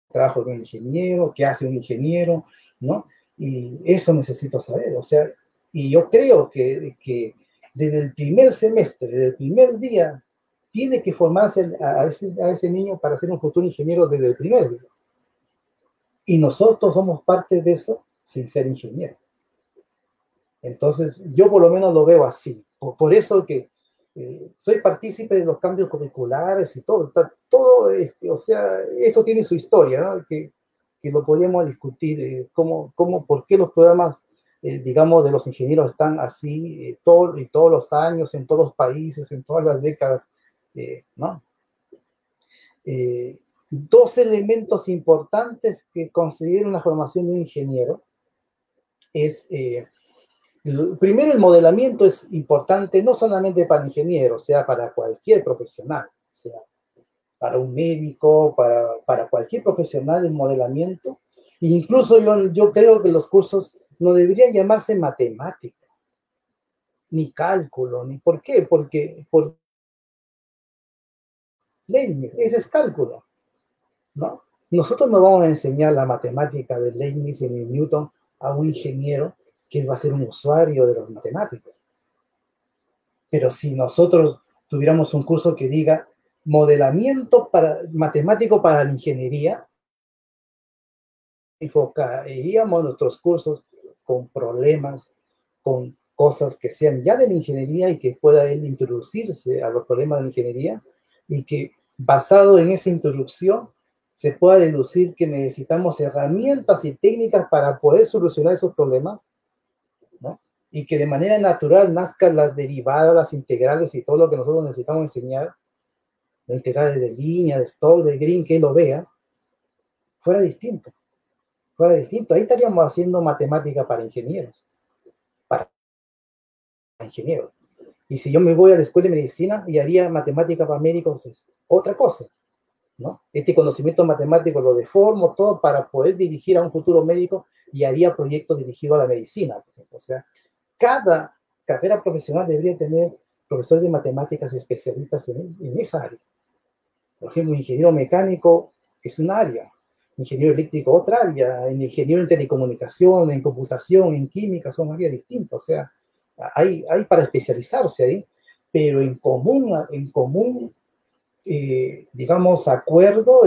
Trabajo de un ingeniero, qué hace un ingeniero, ¿no? Y eso necesito saber, o sea, y yo creo que desde el primer semestre, desde el primer día, tiene que formarse a ese niño para ser un futuro ingeniero desde el primer día. Y nosotros somos parte de eso sin ser ingeniero. Entonces, yo por lo menos lo veo así. Por eso que soy partícipe de los cambios curriculares y todo. Todo, o sea, eso tiene su historia, ¿no? Que lo podríamos discutir, por qué los programas, digamos, de los ingenieros están así todos los años, en todos los países, en todas las décadas, ¿no? Dos elementos importantes que considero una formación de un ingeniero es... primero, el modelamiento es importante no solamente para el ingeniero, o sea, para cualquier profesional, o sea, para un médico, para cualquier profesional, el modelamiento. Incluso yo creo que los cursos no deberían llamarse matemática, ni cálculo, ni ¿por qué? Porque por Leibniz, ese es cálculo, ¿no? Nosotros no vamos a enseñar la matemática de Leibniz y de Newton a un ingeniero que él va a ser un usuario de las matemáticas. Pero si nosotros tuviéramos un curso que diga modelamiento matemático para la ingeniería, enfocaríamos nuestros cursos con problemas, con cosas que sean ya de la ingeniería y que pueda él introducirse a los problemas de la ingeniería, y que basado en esa introducción se pueda deducir que necesitamos herramientas y técnicas para poder solucionar esos problemas, ¿no? Y que de manera natural nazcan las derivadas, las integrales y todo lo que nosotros necesitamos enseñar, las integrales de línea, de Stokes, de Green, que él lo vea, fuera distinto. Ahí estaríamos haciendo matemática para ingenieros. Y si yo me voy a la escuela de medicina y haría matemática para médicos, es otra cosa, ¿no? Este conocimiento matemático lo deformo todo para poder dirigir a un futuro médico y haría proyectos dirigidos a la medicina. O sea, cada carrera profesional debería tener profesores de matemáticas especialistas en esa área. Por ejemplo, un ingeniero mecánico es un área, ingeniero eléctrico otra área, el ingeniero en telecomunicación, en computación, en química son áreas distintas. O sea, hay para especializarse ahí, pero en común, digamos, acuerdo,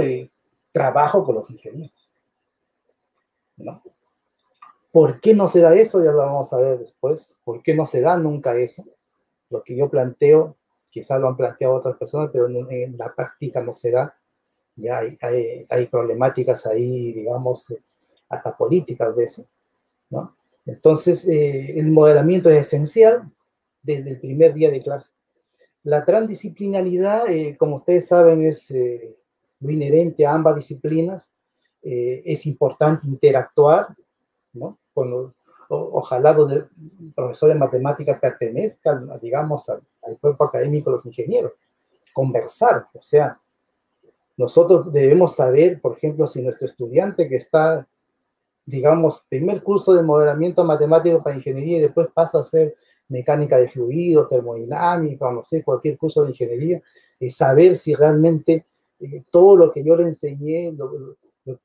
trabajo con los ingenieros, ¿no? ¿Por qué no se da eso? Ya lo vamos a ver después. ¿Por qué no se da nunca eso? Lo que yo planteo, quizás lo han planteado otras personas, pero en la práctica no se da. Ya hay problemáticas ahí, digamos, hasta políticas de eso, ¿no? Entonces, el modelamiento es esencial, desde el primer día de clase. La transdisciplinaridad, como ustedes saben, es lo inherente a ambas disciplinas. Es importante interactuar, ¿no? Ojalá los profesores de matemáticas pertenezcan, digamos, al cuerpo académico de los ingenieros. Conversar, o sea, nosotros debemos saber, por ejemplo, si nuestro estudiante que está, digamos, primer curso de modelamiento matemático para ingeniería y después pasa a ser mecánica de fluidos, termodinámica, no sé, cualquier curso de ingeniería, saber si realmente todo lo que yo le enseñé lo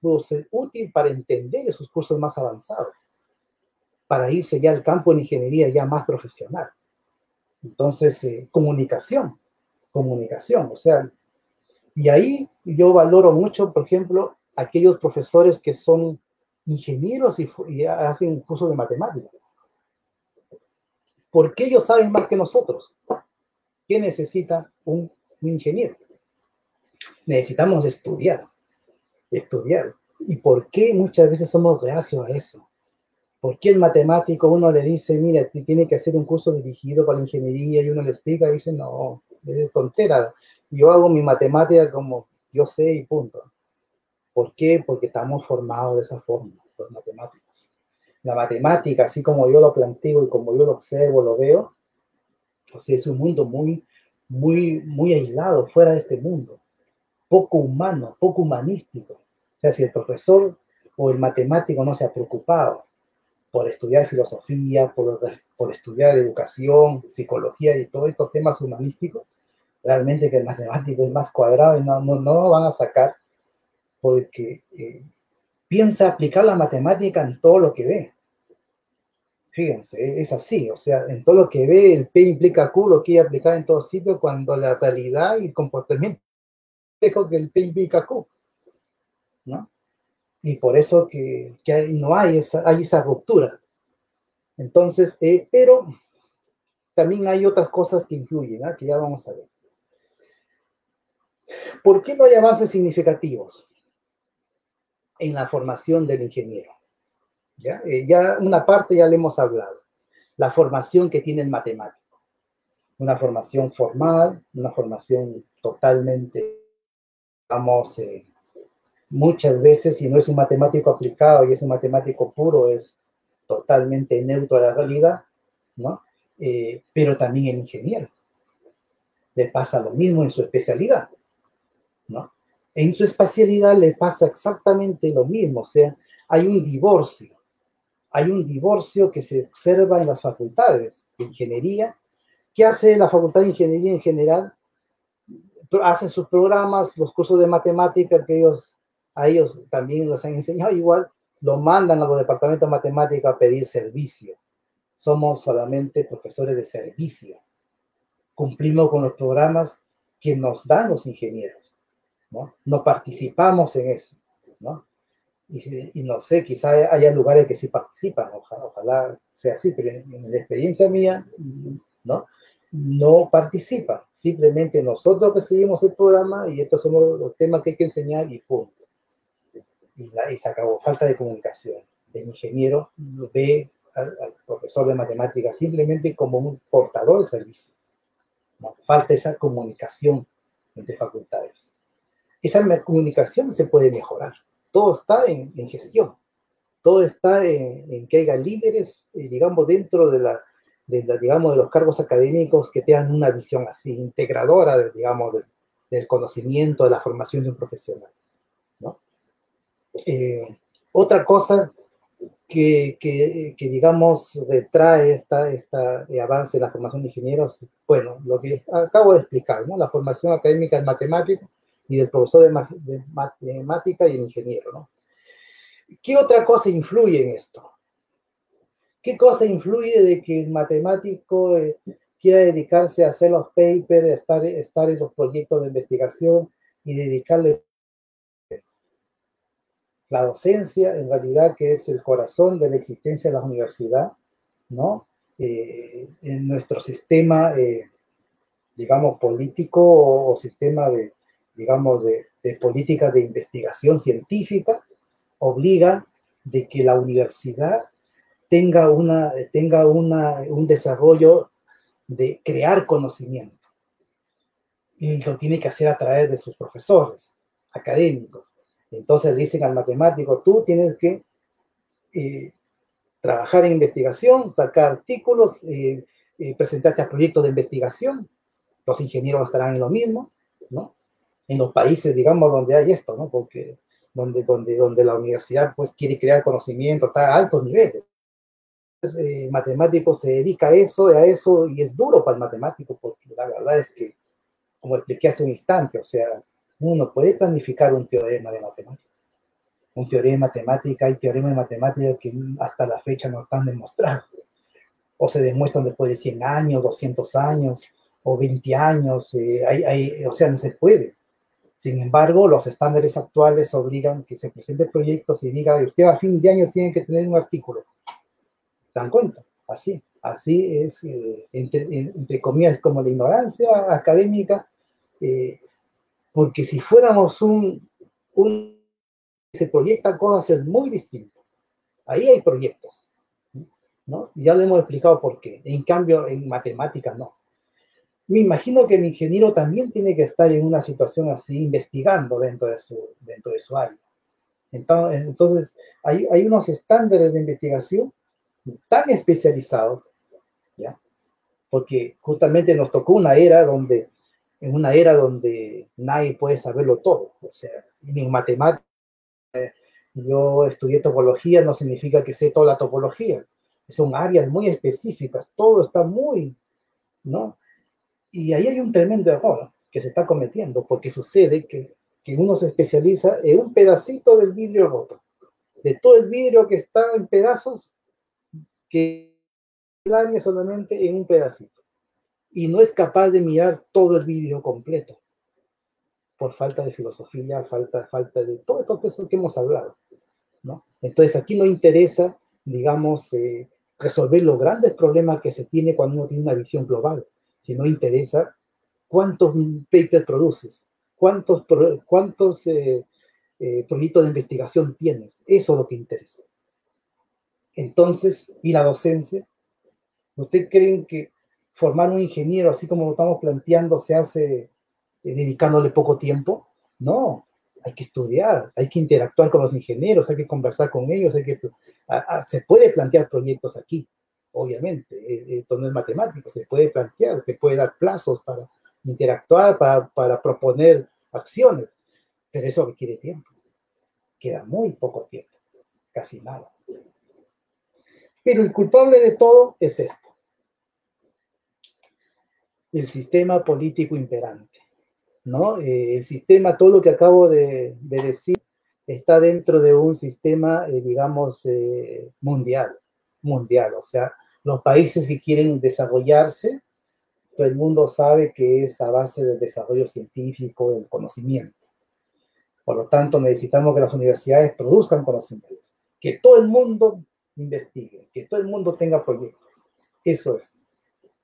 pudo ser útil para entender esos cursos más avanzados, para irse ya al campo de ingeniería ya más profesional. Entonces, comunicación, o sea, y ahí yo valoro mucho, por ejemplo, aquellos profesores que son ingenieros y hacen un curso de matemáticas. Porque ellos saben más que nosotros. ¿Qué necesita un ingeniero? Necesitamos estudiar. ¿Y por qué muchas veces somos reacios a eso? ¿Por qué el matemático uno le dice, mira, tiene que hacer un curso dirigido para la ingeniería y uno le explica y dice, no, es tontera, yo hago mi matemática como yo sé y punto? ¿Por qué? Porque estamos formados de esa forma, los matemáticos. La matemática, así como yo lo planteo y como yo lo observo, lo veo, o sea, es un mundo muy aislado, fuera de este mundo, poco humano, poco humanístico. O sea, si el profesor o el matemático no se ha preocupado por estudiar filosofía, por estudiar educación, psicología y todos estos temas humanísticos, realmente que el matemático es más cuadrado y no lo van a sacar porque piensa aplicar la matemática en todo lo que ve. Fíjense, es así, o sea, en todo lo que ve, el P implica Q, lo quiere aplicar en todo sitio, cuando la realidad y el comportamiento dijo que el P implica Q, ¿no? Y por eso que no hay esa ruptura. Entonces, pero también hay otras cosas que influyen, ¿no? Que ya vamos a ver. ¿Por qué no hay avances significativos en la formación del ingeniero? Ya una parte ya le hemos hablado, la formación que tiene el matemático, una formación formal, una formación totalmente, vamos, muchas veces, si no es un matemático aplicado y es un matemático puro, es totalmente neutro a la realidad, ¿no? Pero también el ingeniero le pasa lo mismo en su especialidad, ¿no? En su especialidad le pasa exactamente lo mismo, o sea, hay un divorcio que se observa en las facultades de ingeniería. ¿Qué hace la facultad de ingeniería en general? Hacen sus programas, los cursos de matemática que a ellos también los han enseñado igual, lo mandan a los departamentos de matemática a pedir servicio. Somos solamente profesores de servicio. Cumplimos con los programas que nos dan los ingenieros, ¿no? No participamos en eso, ¿no? Y no sé, quizá haya lugares que sí participan, ojalá sea así, pero en la experiencia mía, no participan. Simplemente nosotros que seguimos el programa y estos son los temas que hay que enseñar y punto. Y se acabó. Falta de comunicación. El ingeniero ve al profesor de matemáticas simplemente como un portador de servicio. ¿No? Falta esa comunicación entre facultades. Esa comunicación se puede mejorar. Todo está en gestión, todo está en que haya líderes, digamos, dentro digamos, de los cargos académicos que tengan una visión así, integradora, digamos, del conocimiento, de la formación de un profesional, ¿no? Otra cosa que digamos, retrae este avance en la formación de ingenieros, bueno, lo que acabo de explicar, ¿no? La formación académica del matemático y del profesor de matemática y el ingeniero, ¿no? ¿Qué otra cosa influye en esto? ¿Qué cosa influye de que el matemático quiera dedicarse a hacer los papers, estar en los proyectos de investigación y dedicarle? La docencia, en realidad, que es el corazón de la existencia de la universidad, ¿no? En nuestro sistema, digamos, político o sistema digamos, de política de investigación científica, obliga de que la universidad tenga un desarrollo de crear conocimiento. Y lo tiene que hacer a través de sus profesores académicos. Entonces le dicen al matemático, tú tienes que trabajar en investigación, sacar artículos, presentarte a proyectos de investigación. Los ingenieros estarán en lo mismo, ¿no? En los países, digamos, donde hay esto, ¿no? Porque donde la universidad pues quiere crear conocimiento, está a altos niveles. Entonces, matemático se dedica a eso, y es duro para el matemático, porque la verdad es que, como expliqué hace un instante, o sea, uno puede planificar un teorema de matemática. Un teorema de matemática, hay teoremas de matemática que hasta la fecha no están demostrados. O se demuestran después de 100 años, 200 años, o 20 años, o sea, no se puede. Sin embargo, los estándares actuales obligan que se presenten proyectos y diga, usted a fin de año tiene que tener un artículo. ¿Se dan cuenta? Así es, entre comillas, como la ignorancia académica, porque si fuéramos se proyectan cosas muy distintas. Ahí hay proyectos, ¿no? Ya lo hemos explicado por qué. En cambio, en matemáticas no. Me imagino que el ingeniero también tiene que estar en una situación así, investigando dentro de su área. Entonces hay unos estándares de investigación tan especializados, ¿ya? Porque justamente nos tocó una era donde nadie puede saberlo todo. O sea, en matemáticas, yo estudié topología, no significa que sé toda la topología. Son áreas muy específicas, todo está muy, ¿no? Y ahí hay un tremendo error que se está cometiendo, porque sucede que uno se especializa en un pedacito del vidrio roto, de todo el vidrio que está en pedazos, que el área solamente en un pedacito. Y no es capaz de mirar todo el vidrio completo, por falta de filosofía, falta de todo esto que hemos hablado, ¿no? Entonces aquí no interesa, digamos, resolver los grandes problemas que se tiene cuando uno tiene una visión global, sino interesa cuántos papers produces, cuántos proyectos de investigación tienes. Eso es lo que interesa. Entonces, ¿y la docencia? ¿Ustedes creen que formar un ingeniero, así como lo estamos planteando, se hace dedicándole poco tiempo? No, hay que estudiar, hay que interactuar con los ingenieros, hay que conversar con ellos, se puede plantear proyectos aquí, obviamente, esto no es matemático, se puede plantear, se puede dar plazos para interactuar, para proponer acciones, pero eso requiere tiempo, queda muy poco tiempo, casi nada. Pero el culpable de todo es esto, el sistema político imperante, ¿no? El sistema, todo lo que acabo de decir, está dentro de un sistema, digamos, mundial, o sea, los países que quieren desarrollarse, todo el mundo sabe que es a base del desarrollo científico, del conocimiento. Por lo tanto, necesitamos que las universidades produzcan conocimiento, que todo el mundo investigue, que todo el mundo tenga proyectos. Eso es,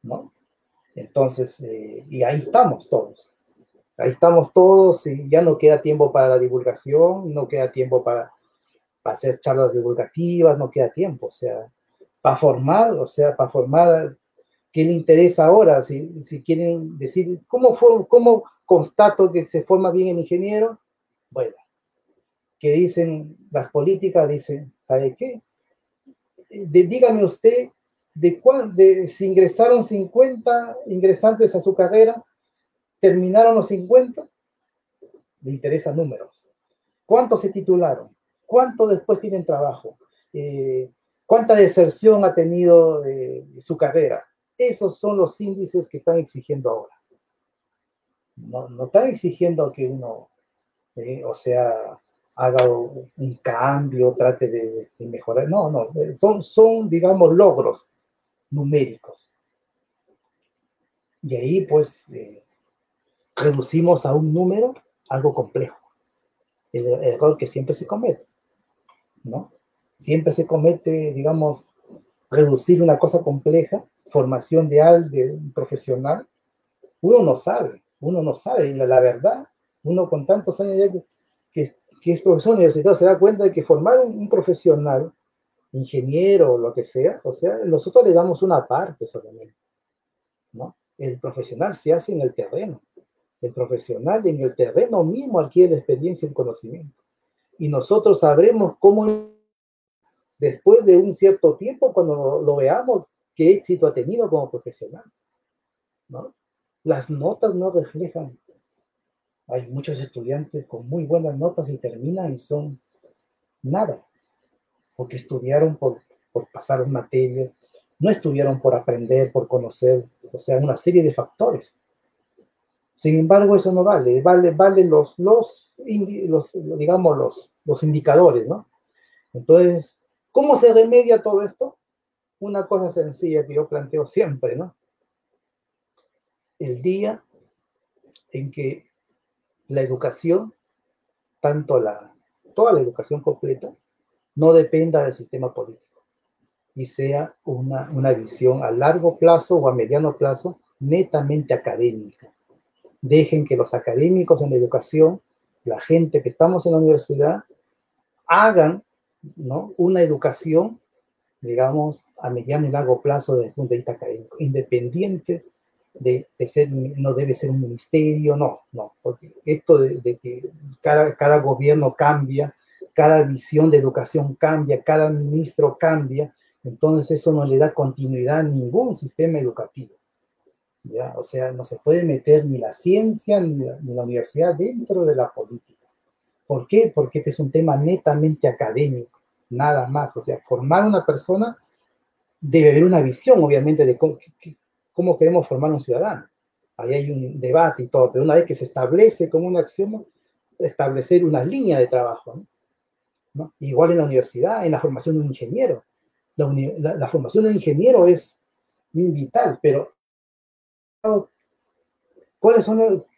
¿no? Entonces, y ahí estamos todos. Ahí estamos todos y ya no queda tiempo para la divulgación, no queda tiempo para hacer charlas divulgativas, no queda tiempo, o sea, para formar, ¿qué le interesa ahora? Si quieren decir, ¿cómo constato que se forma bien el ingeniero? Bueno, que dicen las políticas, dicen, ¿sabe qué? Dígame usted, si ingresaron 50 ingresantes a su carrera, terminaron los 50, le interesan números. ¿Cuántos se titularon? ¿Cuántos después tienen trabajo? ¿Cuánta deserción ha tenido su carrera? Esos son los índices que están exigiendo ahora. No están exigiendo que uno, haga un cambio, trate de mejorar. No, son, digamos, logros numéricos. Y ahí, pues, reducimos a un número algo complejo. El error que siempre se comete, ¿no? Siempre se comete, digamos, reducir una cosa compleja, formación de un profesional. Uno no sabe, la verdad, uno con tantos años ya que es profesor universitario se da cuenta de que formar un profesional, ingeniero o lo que sea, o sea, nosotros le damos una parte solamente. ¿no? El profesional se hace en el terreno. El profesional en el terreno mismo adquiere la experiencia y el conocimiento. Y nosotros sabremos cómo, después de un cierto tiempo, cuando lo veamos, qué éxito ha tenido como profesional, ¿no? Las notas no reflejan. Hay muchos estudiantes con muy buenas notas y terminan y son nada, porque estudiaron por pasar materias, no estudiaron por aprender, por conocer, o sea, una serie de factores. Sin embargo, eso no vale, vale digamos, los indicadores, ¿no? Entonces, ¿cómo se remedia todo esto? Una cosa sencilla que yo planteo siempre, ¿no? El día en que la educación, toda la educación completa, no dependa del sistema político y sea una visión a largo plazo o a mediano plazo netamente académica. Dejen que los académicos en la educación, la gente que estamos en la universidad, hagan, ¿no?, una educación, digamos, a mediano y largo plazo desde el punto de vista académico, independiente de ser, no debe ser un ministerio, no, porque esto de que cada gobierno cambia, cada visión de educación cambia, cada ministro cambia, entonces eso no le da continuidad a ningún sistema educativo, ¿ya? O sea, no se puede meter ni la ciencia ni la universidad dentro de la política. ¿Por qué? Porque este es un tema netamente académico, nada más. O sea, formar una persona debe haber una visión, obviamente, de cómo queremos formar un ciudadano. Ahí hay un debate y todo, pero una vez que se establece como un axioma, establecer una línea de trabajo, ¿no? Igual en la universidad, en la formación de un ingeniero. La formación de un ingeniero es vital, pero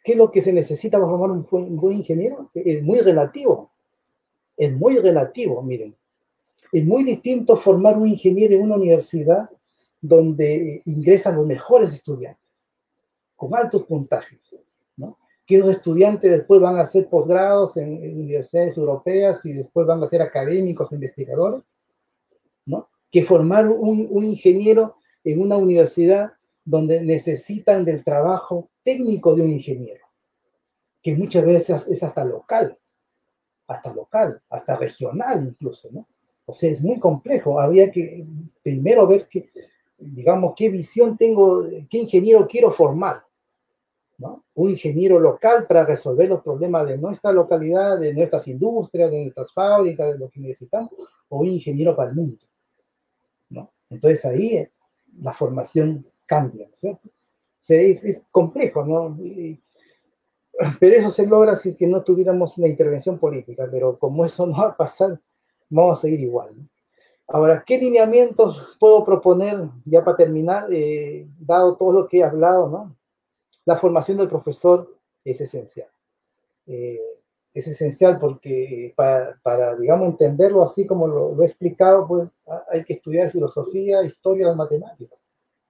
¿qué es lo que se necesita para formar un buen ingeniero? Es muy relativo. Es muy relativo, miren. Es muy distinto formar un ingeniero en una universidad donde ingresan los mejores estudiantes, con altos puntajes, ¿no? Que los estudiantes después van a hacer posgrados en universidades europeas y después van a ser académicos, investigadores, ¿no? Que formar un ingeniero en una universidad donde necesitan del trabajo técnico de un ingeniero, que muchas veces es hasta local, hasta regional incluso, ¿no? O sea, es muy complejo. Habría que primero ver digamos, qué visión tengo, qué ingeniero quiero formar, ¿no? Un ingeniero local para resolver los problemas de nuestra localidad, de nuestras industrias, de nuestras fábricas, de lo que necesitamos, o un ingeniero para el mundo, ¿no? Entonces ahí la formación cambia, ¿cierto? O sea, es complejo, ¿no? Pero eso se logra si que no tuviéramos una intervención política, pero como eso no va a pasar, vamos a seguir igual, ¿no? Ahora, ¿qué lineamientos puedo proponer ya para terminar, dado todo lo que he hablado, ¿no? La formación del profesor es esencial. Es esencial porque digamos, entenderlo así como lo he explicado, pues hay que estudiar filosofía, historia de matemáticas.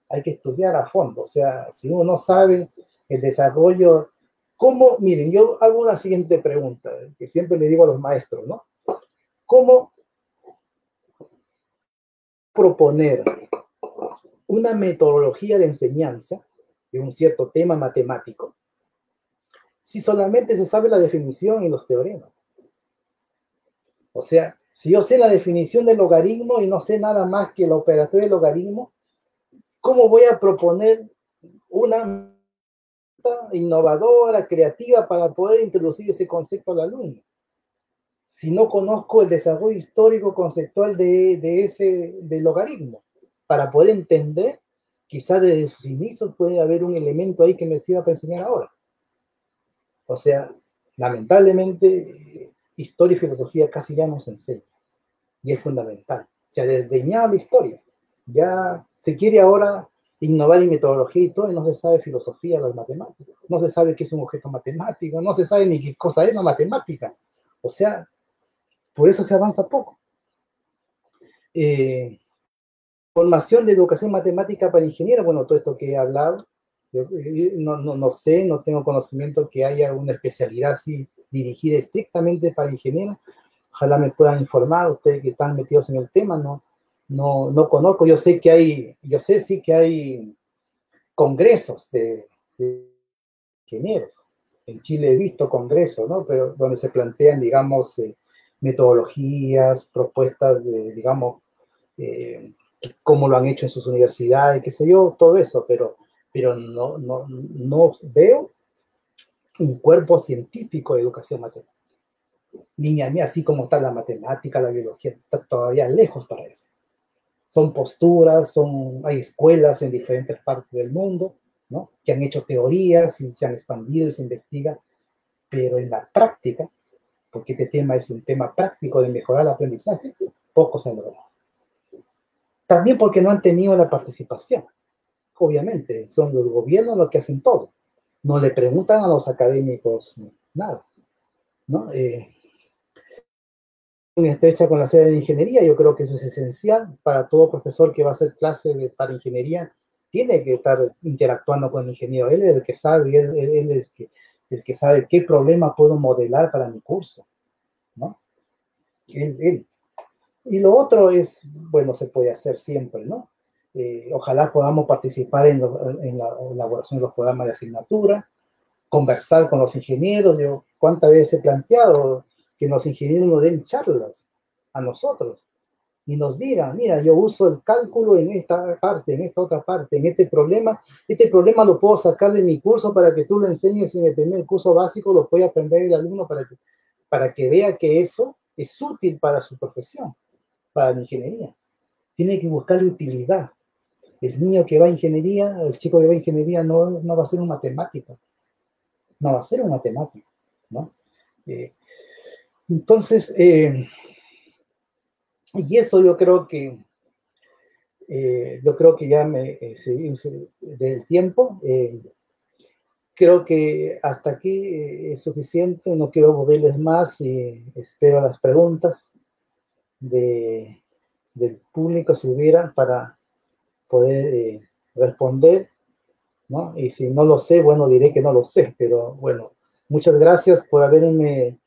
Hay que estudiar a fondo. O sea, si uno no sabe el desarrollo, ¿cómo? Miren, yo hago una siguiente pregunta, que siempre le digo a los maestros, ¿no? ¿Cómo proponer una metodología de enseñanza de un cierto tema matemático si solamente se sabe la definición y los teoremas? O sea, si yo sé la definición del logaritmo y no sé nada más que la operación del logaritmo, ¿cómo voy a proponer una innovadora, creativa para poder introducir ese concepto al alumno? Si no conozco el desarrollo histórico conceptual del logaritmo, para poder entender, quizás desde sus inicios puede haber un elemento ahí que me sirva para enseñar ahora. O sea, lamentablemente, historia y filosofía casi ya no se enseña, y es fundamental. Se ha desdeñado la historia, ya se quiere ahora innovar en metodología y todo, y no se sabe filosofía de las matemáticas, no se sabe qué es un objeto matemático, no se sabe ni qué cosa es la matemática. O sea, por eso se avanza poco. Formación de educación matemática para ingenieros, bueno, todo esto que he hablado, yo no sé, no tengo conocimiento que haya una especialidad así dirigida estrictamente para ingenieros. Ojalá me puedan informar, ustedes que están metidos en el tema, no conozco. Yo sé sí que hay congresos de ingenieros. En Chile he visto congresos, ¿no? Pero donde se plantean, digamos, metodologías, propuestas de, digamos, cómo lo han hecho en sus universidades, qué sé yo, todo eso, pero no veo un cuerpo científico de educación matemática. Niña mía, así como está la matemática, la biología, está todavía lejos para eso. Son posturas, hay escuelas en diferentes partes del mundo, ¿no? Que han hecho teorías y se han expandido y se investiga, pero en la práctica, porque este tema es un tema práctico de mejorar el aprendizaje, poco se ha logrado. También porque no han tenido la participación. Obviamente, son los gobiernos los que hacen todo. No le preguntan a los académicos nada, ¿no? Muy estrecha con la sede de ingeniería, yo creo que eso es esencial para todo profesor que va a hacer clase para ingeniería, tiene que estar interactuando con el ingeniero, él es el que sabe, él es el que sabe qué problema puedo modelar para mi curso, ¿no? Él. Y lo otro es, bueno, se puede hacer siempre, ¿no? Ojalá podamos participar en la elaboración de los programas de asignatura, conversar con los ingenieros. Yo cuántas veces he planteado que los ingenieros nos den charlas a nosotros y nos digan, mira, yo uso el cálculo en esta parte, en esta otra parte, en este problema lo puedo sacar de mi curso para que tú lo enseñes en el primer curso básico, lo puede aprender el alumno para que vea que eso es útil para su profesión, para la ingeniería. Tiene que buscarle utilidad. El niño que va a ingeniería, el chico que va a ingeniería no va a ser un matemático, no va a ser un matemático, ¿no? Entonces, y eso yo creo que ya me del tiempo. Creo que hasta aquí es suficiente, no quiero aburrirles más y espero las preguntas del público si hubiera para poder responder, ¿no? Y si no lo sé, bueno, diré que no lo sé, pero bueno, muchas gracias por haberme,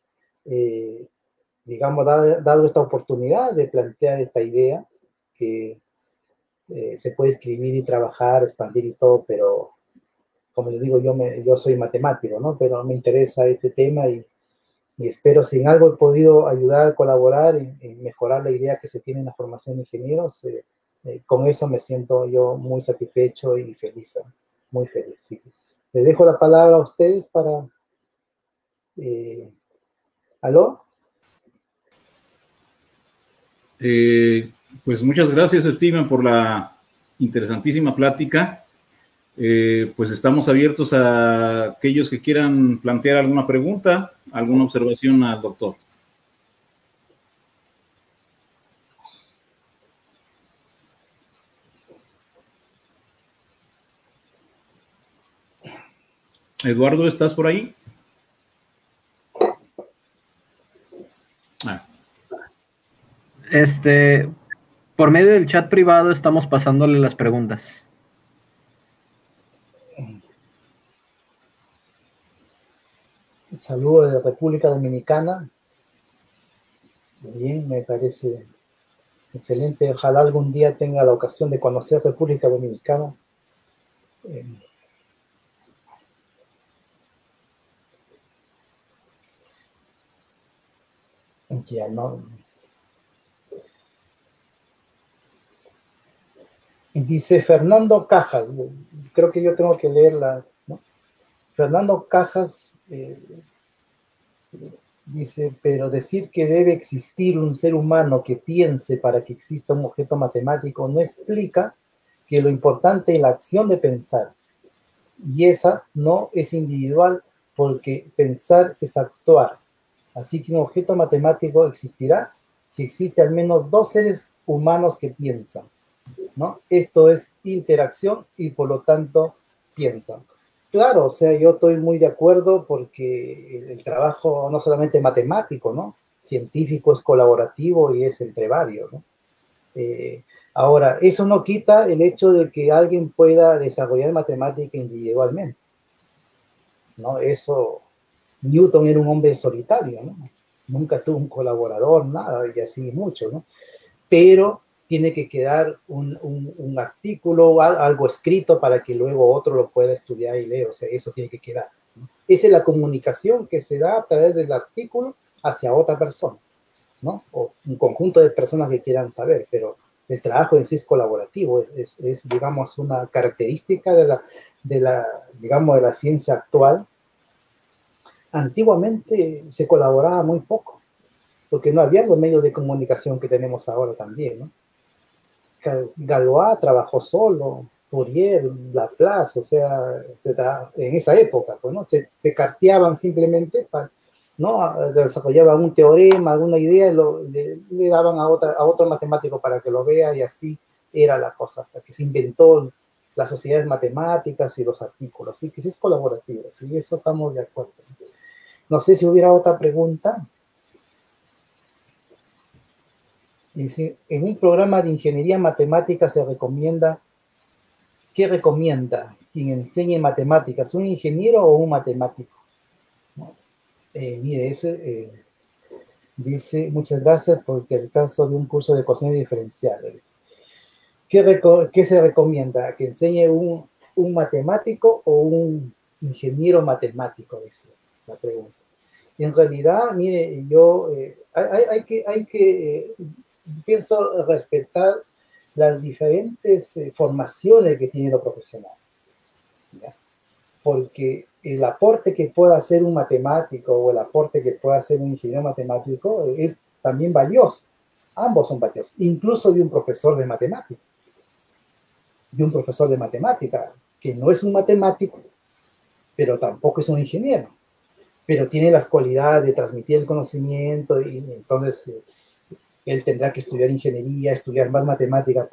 digamos, dado esta oportunidad de plantear esta idea que se puede escribir y trabajar, expandir y todo, pero como les digo, yo soy matemático, ¿no? Pero me interesa este tema y espero si en algo he podido ayudar, colaborar en mejorar la idea que se tiene en la formación de ingenieros, con eso me siento yo muy satisfecho y feliz, ¿eh? Muy feliz. Sí. Les dejo la palabra a ustedes para... ¿Aló? Pues muchas gracias, Steven, por la interesantísima plática. Pues estamos abiertos a aquellos que quieran plantear alguna pregunta, alguna observación al doctor. Eduardo, ¿estás por ahí? Por medio del chat privado estamos pasándole las preguntas. Un saludo de República Dominicana. Bien, me parece excelente. Ojalá algún día tenga la ocasión de conocer República Dominicana. Ya no. Dice Fernando Cajas, creo que yo tengo que leerla, ¿no? Fernando Cajas dice, pero decir que debe existir un ser humano que piense para que exista un objeto matemático no explica que lo importante es la acción de pensar. Y esa no es individual porque pensar es actuar. Así que un objeto matemático existirá si existe al menos dos seres humanos que piensan, ¿no? Esto es interacción y por lo tanto piensan. Claro, o sea, yo estoy muy de acuerdo porque el trabajo no solamente matemático, ¿no? Científico es colaborativo y es entre varios, ¿no? Ahora, eso no quita el hecho de que alguien pueda desarrollar matemática individualmente, ¿no? Eso, Newton era un hombre solitario, ¿no? Nunca tuvo un colaborador, nada, y así mucho, ¿no? Pero tiene que quedar un artículo, algo escrito para que luego otro lo pueda estudiar y leer, o sea, eso tiene que quedar, ¿no? Esa es la comunicación que se da a través del artículo hacia otra persona, ¿no? O un conjunto de personas que quieran saber, pero el trabajo en sí es colaborativo, digamos, una característica digamos, de la ciencia actual. Antiguamente se colaboraba muy poco, porque no había los medios de comunicación que tenemos ahora también, ¿no? Galois trabajó solo, Fourier, Laplace, o sea, en esa época, pues, ¿no? Se carteaban simplemente, ¿no? Desarrollaban un teorema, alguna idea, le daban a otro matemático para que lo vea, y así era la cosa, hasta que se inventó las sociedades matemáticas y los artículos, así que sí es colaborativo, sí, eso estamos de acuerdo. No sé si hubiera otra pregunta. Dice, en un programa de ingeniería matemática se recomienda, ¿qué recomienda quien enseñe matemáticas? ¿Un ingeniero o un matemático? ¿No? Mire, dice, muchas gracias porque el caso de un curso de ecuaciones diferenciales. ¿Qué se recomienda? ¿Que enseñe un matemático o un ingeniero matemático? Dice la pregunta. Y en realidad, mire, yo, hay que pienso respetar las diferentes formaciones que tiene lo profesional, ¿ya? Porque el aporte que pueda hacer un matemático o el aporte que pueda hacer un ingeniero matemático es también valioso. Ambos son valiosos, incluso de un profesor de matemática. De un profesor de matemática, que no es un matemático, pero tampoco es un ingeniero, pero tiene las cualidades de transmitir el conocimiento, y entonces él tendrá que estudiar ingeniería, estudiar más matemáticas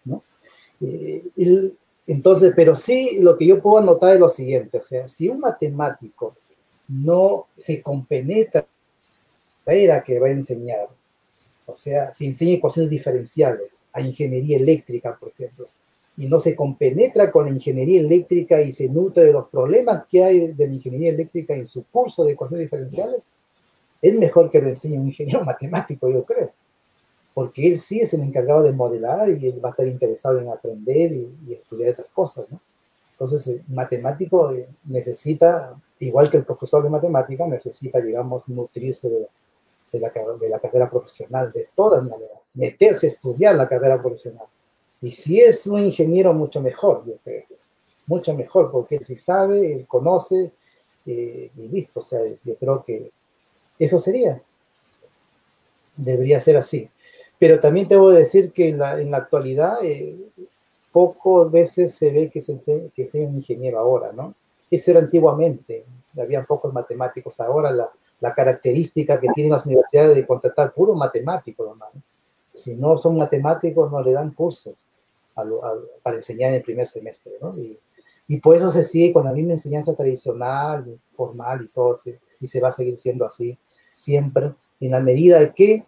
¿no? Entonces, pero sí, lo que yo puedo anotar es lo siguiente, o sea, si un matemático no se compenetra en la que va a enseñar, o sea, si enseña ecuaciones diferenciales a ingeniería eléctrica, por ejemplo, y no se compenetra con la ingeniería eléctrica y se nutre de los problemas que hay de la ingeniería eléctrica en su curso de ecuaciones diferenciales, es mejor que lo enseñe un ingeniero matemático, yo creo, porque él sí es el encargado de modelar y él va a estar interesado en aprender y estudiar otras cosas, ¿no? Entonces, el matemático necesita, igual que el profesor de matemática, necesita, digamos, nutrirse de la carrera profesional, de todas maneras, meterse a estudiar la carrera profesional. Y si es un ingeniero, mucho mejor, yo creo, mucho mejor, porque él sí sabe, él conoce, y listo, o sea, yo creo que eso debería ser así. Pero también tengo que decir que en la actualidad pocas veces se ve que sea un ingeniero ahora, ¿no? Eso era antiguamente, había pocos matemáticos. Ahora la característica que tienen las universidades de contratar puro matemático, ¿no? Si no son matemáticos, no le dan cursos para enseñar en el primer semestre, ¿no? Y por eso se sigue con la misma enseñanza tradicional, formal y todo, y se va a seguir siendo así siempre, en la medida de que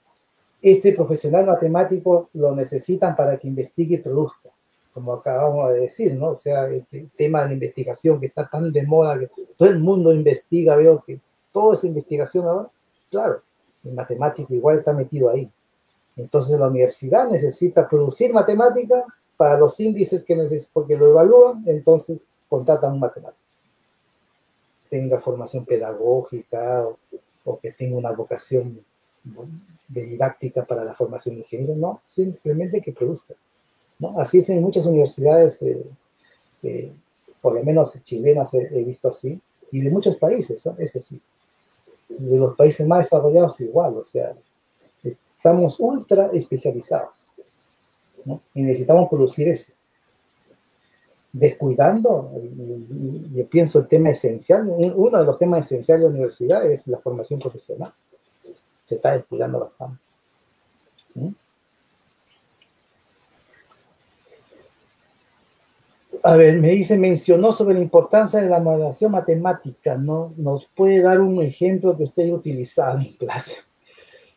este profesional matemático lo necesitan para que investigue y produzca, como acabamos de decir, ¿no? O sea, este tema de la investigación que está tan de moda, que todo el mundo investiga, veo que toda esa investigación ahora, claro, el matemático igual está metido ahí. Entonces la universidad necesita producir matemática para los índices que necesitan, porque lo evalúan, entonces contratan un matemático. Tenga formación pedagógica o que tenga una vocación de didáctica para la formación de ingeniero, no, simplemente que produzca, ¿no? Así es en muchas universidades, por lo menos chilenas he visto así, y de muchos países, ¿no? Es así. De los países más desarrollados igual, o sea, estamos ultra especializados, ¿no? Y necesitamos producir eso. Descuidando, yo pienso el tema esencial, uno de los temas esenciales de la universidad es la formación profesional. Se está descuidando bastante. ¿Sí? A ver, mencionó sobre la importancia de la modelación matemática, ¿no? ¿Nos puede dar un ejemplo que usted haya utilizado en clase?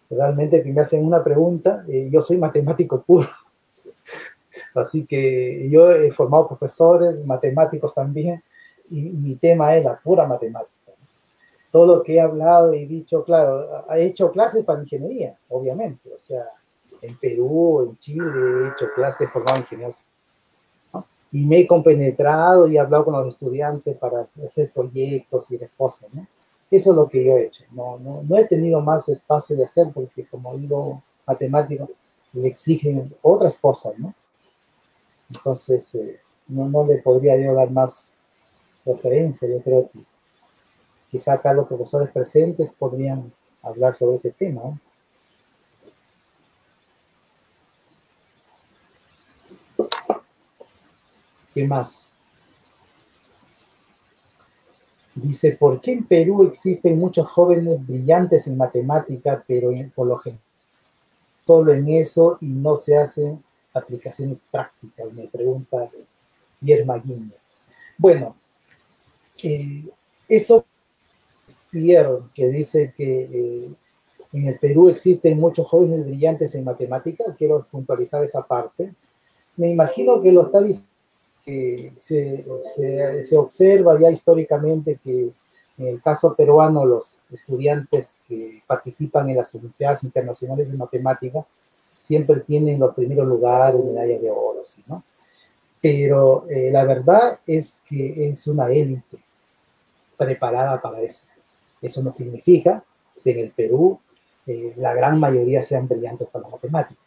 Realmente que me hacen una pregunta, yo soy matemático puro, así que yo he formado profesores, matemáticos también, y mi tema es la pura matemática. Todo lo que he hablado y dicho, claro, he hecho clases para ingeniería, obviamente, o sea, en Perú, en Chile, he hecho clases formado ingenieros, ¿no? Y me he compenetrado y he hablado con los estudiantes para hacer proyectos y esas cosas, ¿no? Eso es lo que yo he hecho. No he tenido más espacio de hacer porque como digo, matemático, le exigen otras cosas, ¿no? Entonces, no le podría yo dar más referencia. Yo creo que quizá acá los profesores presentes podrían hablar sobre ese tema, ¿no? ¿Qué más? Dice, ¿por qué en Perú existen muchos jóvenes brillantes en matemática, pero por lo general solo en eso y no se hacen aplicaciones prácticas? Me pregunta Pierre Maguiño. Bueno, eso Pierre, que dice que en el Perú existen muchos jóvenes brillantes en matemática, quiero puntualizar esa parte. Me imagino que lo está diciendo. Se observa ya históricamente que en el caso peruano los estudiantes que participan en las Olimpiadas Internacionales de Matemática siempre tienen los primeros lugares, medallas de oro, ¿sí, no? Pero la verdad es que es una élite preparada para eso. Eso no significa que en el Perú la gran mayoría sean brillantes para la matemática.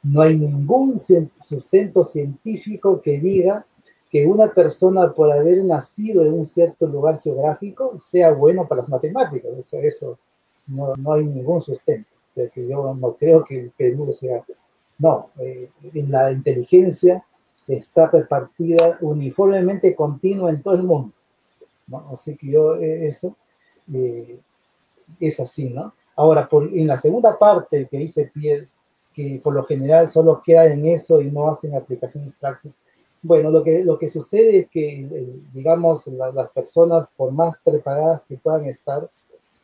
No hay ningún sustento científico que diga que una persona por haber nacido en un cierto lugar geográfico sea bueno para las matemáticas. O sea, eso no hay ningún sustento. O sea, que yo no creo que el Perú sea... No, en la inteligencia está repartida uniformemente continua en todo el mundo, ¿no? Así que yo eso es así, ¿no? Ahora, en la segunda parte que dice Pierre, que por lo general solo queda en eso y no hacen aplicaciones prácticas. Bueno, lo que sucede es que, digamos, las personas, por más preparadas que puedan estar,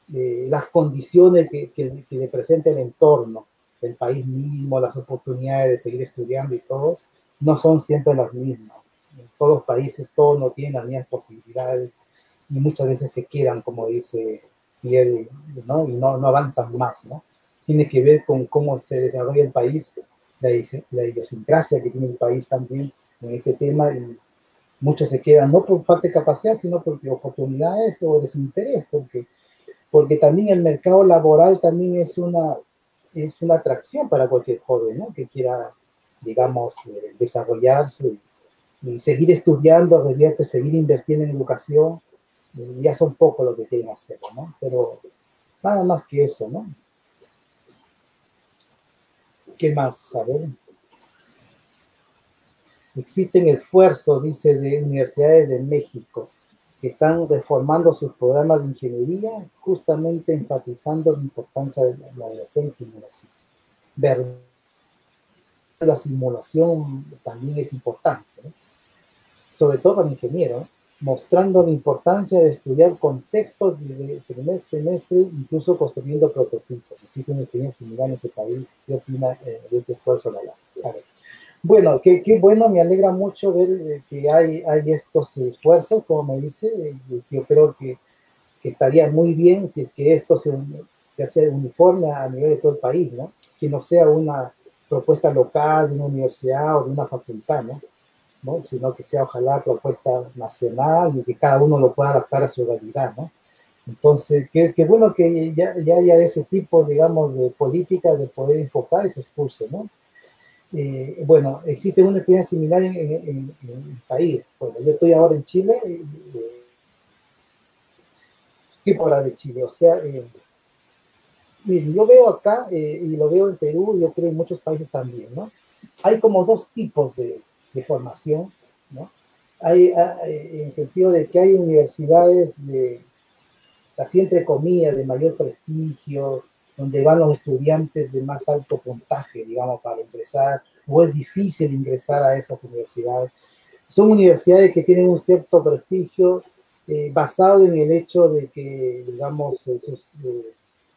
las condiciones que le presenta el entorno, el país mismo, las oportunidades de seguir estudiando y todo, no son siempre las mismas. En todos los países todos no tienen las mismas posibilidades y muchas veces se quedan, como dice Pierre, ¿no? Y no avanzan más, ¿no? Tiene que ver con cómo se desarrolla el país, la idiosincrasia que tiene el país también en este tema, y muchos se quedan no por falta de capacidad, sino porque oportunidades o desinterés, porque también el mercado laboral también es una atracción para cualquier joven, ¿no? Que quiera, digamos, desarrollarse y seguir estudiando, seguir invirtiendo en educación, ya son poco lo que quieren hacer, ¿no? Pero nada más que eso, ¿no? ¿Qué más? A ver. Existen esfuerzos, dice, de universidades de México que están reformando sus programas de ingeniería, justamente enfatizando la importancia de la evaluación y simulación. La simulación también es importante, ¿no? Sobre todo para el ingeniero, ¿no? Mostrando la importancia de estudiar contextos de primer semestre, incluso construyendo prototipos. Existe una experiencia similar en ese país. ¿Qué opina de este esfuerzo? Bueno, qué bueno, me alegra mucho ver que hay estos esfuerzos, como me dice. Yo creo que estaría muy bien si es que esto se hace uniforme a nivel de todo el país, ¿no? Que no sea una propuesta local de una universidad o de una facultad, ¿no? Sino que sea ojalá propuesta nacional y que cada uno lo pueda adaptar a su realidad, ¿no? Entonces, qué bueno que ya haya ese tipo, digamos, de política de poder enfocar esos cursos, ¿no? Bueno, existe una experiencia similar en el país. Bueno, yo estoy ahora en Chile, ¿qué por de Chile? O sea, miren, yo veo acá y lo veo en Perú y yo creo en muchos países también, ¿no? Hay como dos tipos de formación, ¿no? Hay en el sentido de que hay universidades así entre comillas, de mayor prestigio, donde van los estudiantes de más alto puntaje, digamos, para ingresar, o es difícil ingresar a esas universidades. Son universidades que tienen un cierto prestigio basado en el hecho de que, digamos, sus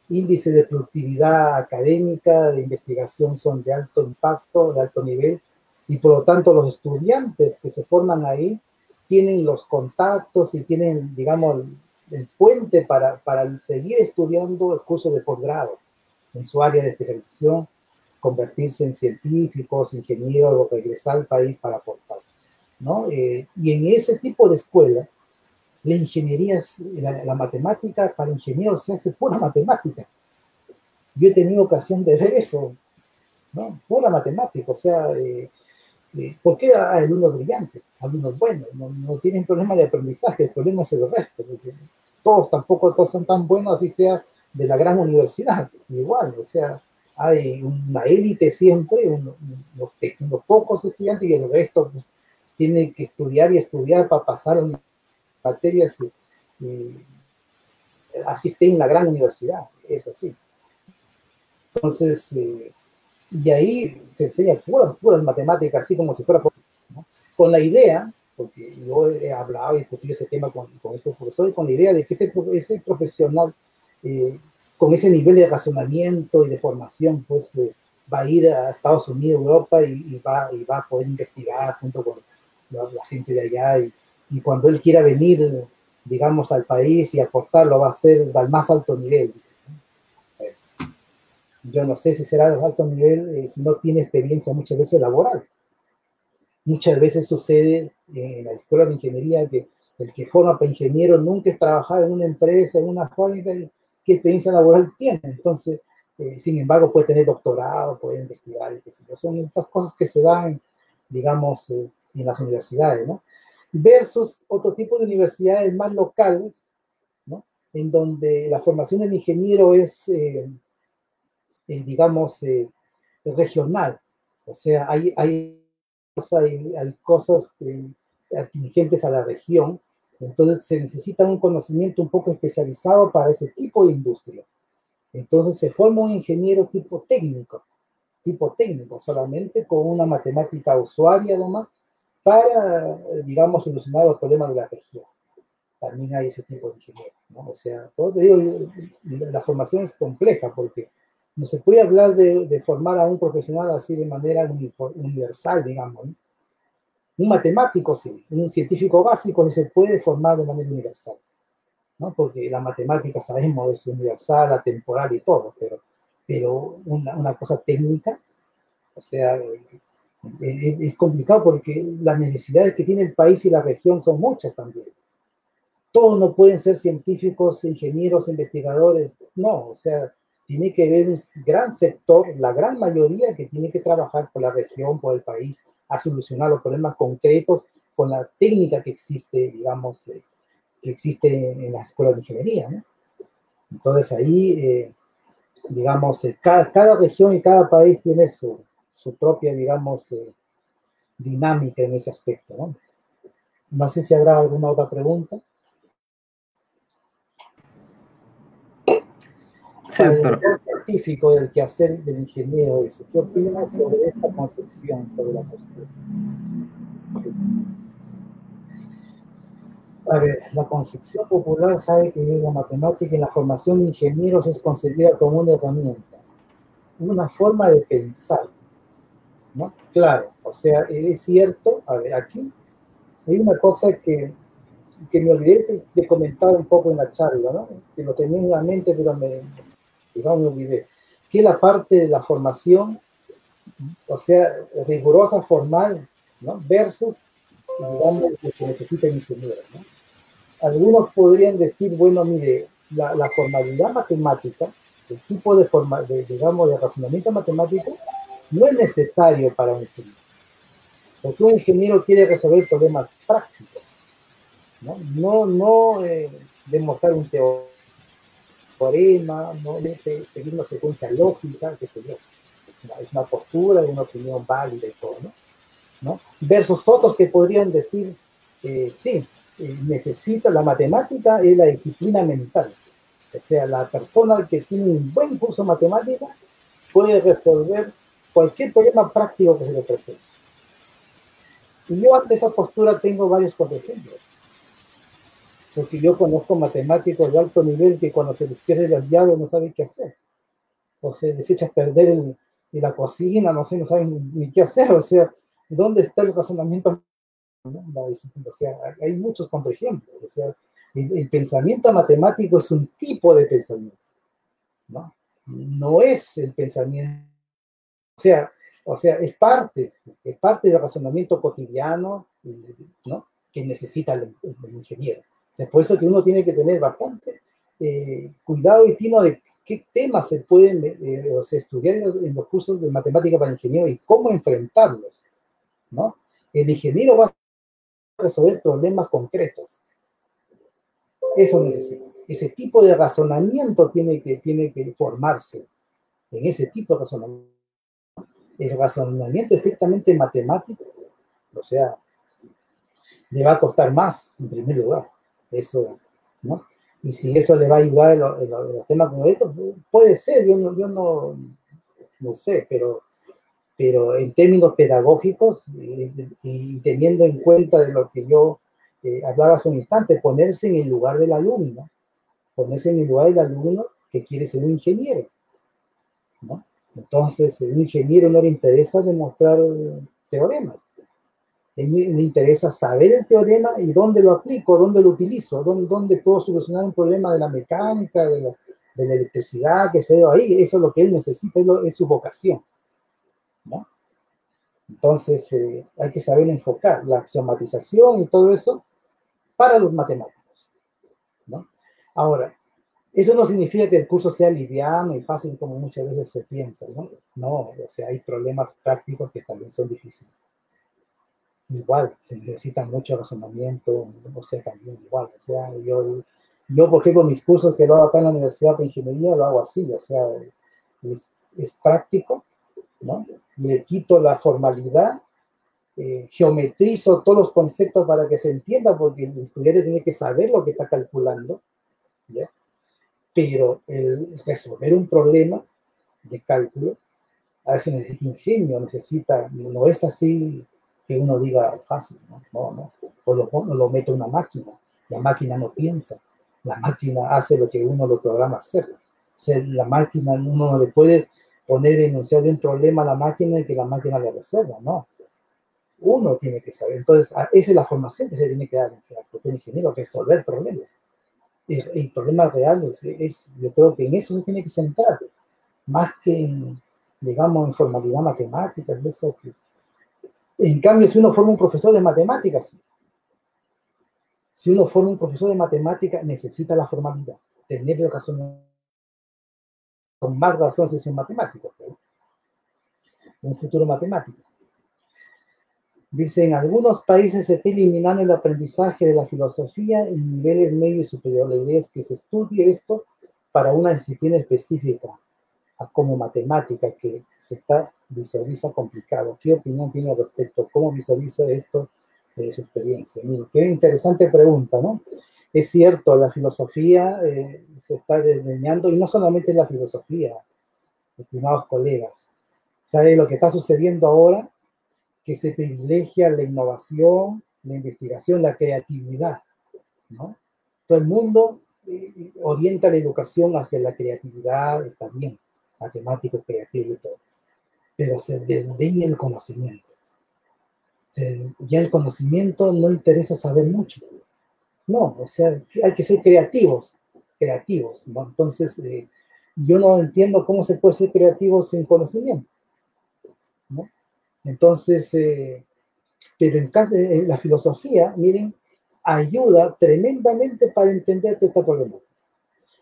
índices de productividad académica, de investigación son de alto impacto, de alto nivel, y por lo tanto los estudiantes que se forman ahí tienen los contactos y tienen, digamos, el puente para seguir estudiando el curso de posgrado en su área de especialización convertirse en científicos, ingenieros o regresar al país para aportar, ¿no? Y en ese tipo de escuela, la ingeniería, la matemática para ingenieros se hace pura matemática. Yo he tenido ocasión de ver eso, ¿no? Pura matemática, o sea, ¿por qué hay alumnos brillantes, alumnos buenos? No tienen problema de aprendizaje, el problema es el resto, porque tampoco todos son tan buenos, así sea de la gran universidad, igual, o sea, hay una élite siempre, unos pocos estudiantes y el resto pues, tiene que estudiar y estudiar para pasar materias y así esté en la gran universidad, es así. Entonces, y ahí se enseña puras matemáticas, así como si fuera, ¿no? Con la idea, porque yo he hablado y discutido ese tema con estos profesores, con la idea de que ese profesional, con ese nivel de razonamiento y de formación, pues va a ir a Estados Unidos, Europa, y va a poder investigar junto con la gente de allá, y cuando él quiera venir, digamos, al país y aportarlo, va a ser al más alto nivel. Yo no sé si será de alto nivel si no tiene experiencia muchas veces laboral. Muchas veces sucede en la escuela de ingeniería que el que forma para ingeniero nunca ha trabajado en una empresa, en una fábrica, ¿qué experiencia laboral tiene? Entonces, sin embargo, puede tener doctorado, puede investigar, qué sé yo. Son estas cosas que se dan, digamos, en las universidades, ¿no? Versus otro tipo de universidades más locales, ¿no? En donde la formación del ingeniero es, digamos, regional. O sea, hay cosas atingentes a la región, entonces se necesita un conocimiento un poco especializado para ese tipo de industria. Entonces se forma un ingeniero tipo técnico solamente, con una matemática usuaria nomás, para, digamos, solucionar los problemas de la región. También hay ese tipo de ingeniero, ¿no? O sea, por eso te digo, la formación es compleja, porque no se puede hablar de formar a un profesional así de manera universal, digamos, ¿no? Un matemático sí, un científico básico sí se puede formar de manera universal, ¿no? Porque la matemática sabemos es universal, atemporal y todo, pero una cosa técnica, o sea, es complicado porque las necesidades que tiene el país y la región son muchas también. Todos no pueden ser científicos, ingenieros, investigadores, no, o sea, tiene que haber un gran sector, la gran mayoría que tiene que trabajar por la región, por el país, a solucionar los problemas concretos con la técnica que existe, digamos, que existe en las escuelas de ingeniería, ¿no? Entonces ahí, digamos, cada región y cada país tiene su propia, digamos, dinámica en ese aspecto, ¿no? No sé si habrá alguna otra pregunta. Sí, Para el pero científico del quehacer del ingeniero, ¿qué opinas sobre esta concepción, sobre la postura? A ver, la concepción popular sabe que la matemática y la formación de ingenieros es concebida como una herramienta, una forma de pensar, ¿no? Claro, o sea, es cierto, a ver, aquí hay una cosa que me olvidé de comentar un poco en la charla, ¿no? Que lo tenía en la mente, pero digamos, me olvidé, que es la parte de la formación, o sea, rigurosa, formal, ¿no? Versus, digamos, lo que necesita el ingeniero, ¿no? Algunos podrían decir, bueno, mire, la formalidad matemática, el tipo digamos, de razonamiento matemático, no es necesario para un ingeniero. Porque un ingeniero quiere resolver problemas prácticos, no demostrar un teorema, no seguir una secuencia lógica, que sé yo. Es una postura, una opinión válida y todo, ¿no? Versus otros que podrían decir, sí, necesita la matemática, es la disciplina mental. O sea, la persona que tiene un buen curso de matemática puede resolver cualquier problema práctico que se le presente. Y yo ante esa postura tengo varios contraejemplos. Porque yo conozco matemáticos de alto nivel que cuando se les pierde las llaves no saben qué hacer. O se les echa a perder en la cocina, no saben ni qué hacer. O sea, ¿dónde está el razonamiento? ¿No? O sea, hay muchos contraejemplos. O sea, el pensamiento matemático es un tipo de pensamiento, ¿no? No es el pensamiento O sea, es parte del razonamiento cotidiano, ¿no? Que necesita el ingeniero. O sea, por eso que uno tiene que tener bastante cuidado y tino de qué temas se pueden o sea, estudiar en los cursos de matemática para ingeniero y cómo enfrentarlos, ¿no? El ingeniero va a resolver problemas concretos. Eso necesita. Ese tipo de razonamiento tiene que formarse en ese tipo de razonamiento. El razonamiento estrictamente matemático, o sea, le va a costar más, en primer lugar. Eso, ¿no? Y si eso le va a ayudar en los temas como estos, puede ser, yo no sé, pero en términos pedagógicos y teniendo en cuenta de lo que yo hablaba hace un instante, ponerse en el lugar del alumno, ponerse en el lugar del alumno que quiere ser un ingeniero, ¿no? Entonces, a un ingeniero no le interesa demostrar teoremas, le interesa saber el teorema y dónde lo aplico, dónde lo utilizo, dónde puedo solucionar un problema de la mecánica, de la electricidad, que se ve ahí. Eso es lo que él necesita, es su vocación, ¿no? Entonces, hay que saber enfocar la axiomatización y todo eso para los matemáticos, ¿no? Ahora, eso no significa que el curso sea liviano y fácil como muchas veces se piensa, ¿no? No, o sea, hay problemas prácticos que también son difíciles. Igual, se necesita mucho razonamiento, o sea, también igual. O sea, yo por ejemplo, mis cursos que lo hago acá en la Universidad de Ingeniería, lo hago así, o sea, es práctico, ¿no? Le quito la formalidad, geometrizo todos los conceptos para que se entienda, porque el estudiante tiene que saber lo que está calculando, ¿ya? Pero el resolver un problema de cálculo, a veces necesita ingenio, no es así que uno diga fácil, no. O lo mete a una máquina, la máquina no piensa, la máquina hace lo que uno lo programa hacer. O sea, la máquina, uno no le puede poner enunciado de un problema a la máquina y que la máquina le resuelva, no. Uno tiene que saber. Entonces, esa es la formación que se tiene que dar al propio ingeniero, resolver problemas. Y problemas reales, yo creo que en eso se tiene que centrar, más que en, digamos, en formalidad matemática, eso que... En cambio, si uno forma un profesor de matemáticas, si uno forma un profesor de matemáticas, necesita la formalidad, tener razón, con más razón si son matemáticos, ¿no? Un futuro matemático. Dice, en algunos países se está eliminando el aprendizaje de la filosofía en niveles medio y superior. La idea es que se estudie esto para una disciplina específica, como matemática, que visualiza complicado. ¿Qué opinión tiene al respecto? ¿Cómo visualiza esto de su experiencia? Miren, qué interesante pregunta, ¿no? Es cierto, la filosofía se está desdeñando, y no solamente la filosofía, estimados colegas. ¿Sabe lo que está sucediendo ahora? Que se privilegia la innovación, la investigación, la creatividad, ¿no? Todo el mundo orienta la educación hacia la creatividad, está bien, matemático, creativo y todo, pero se desdeña el conocimiento. Ya el conocimiento no interesa saber mucho. No, o sea, hay que ser creativos, ¿no? Entonces, yo no entiendo cómo se puede ser creativo sin conocimiento, ¿no? Entonces, pero en caso de la filosofía, miren, ayuda tremendamente para entender todo este problema.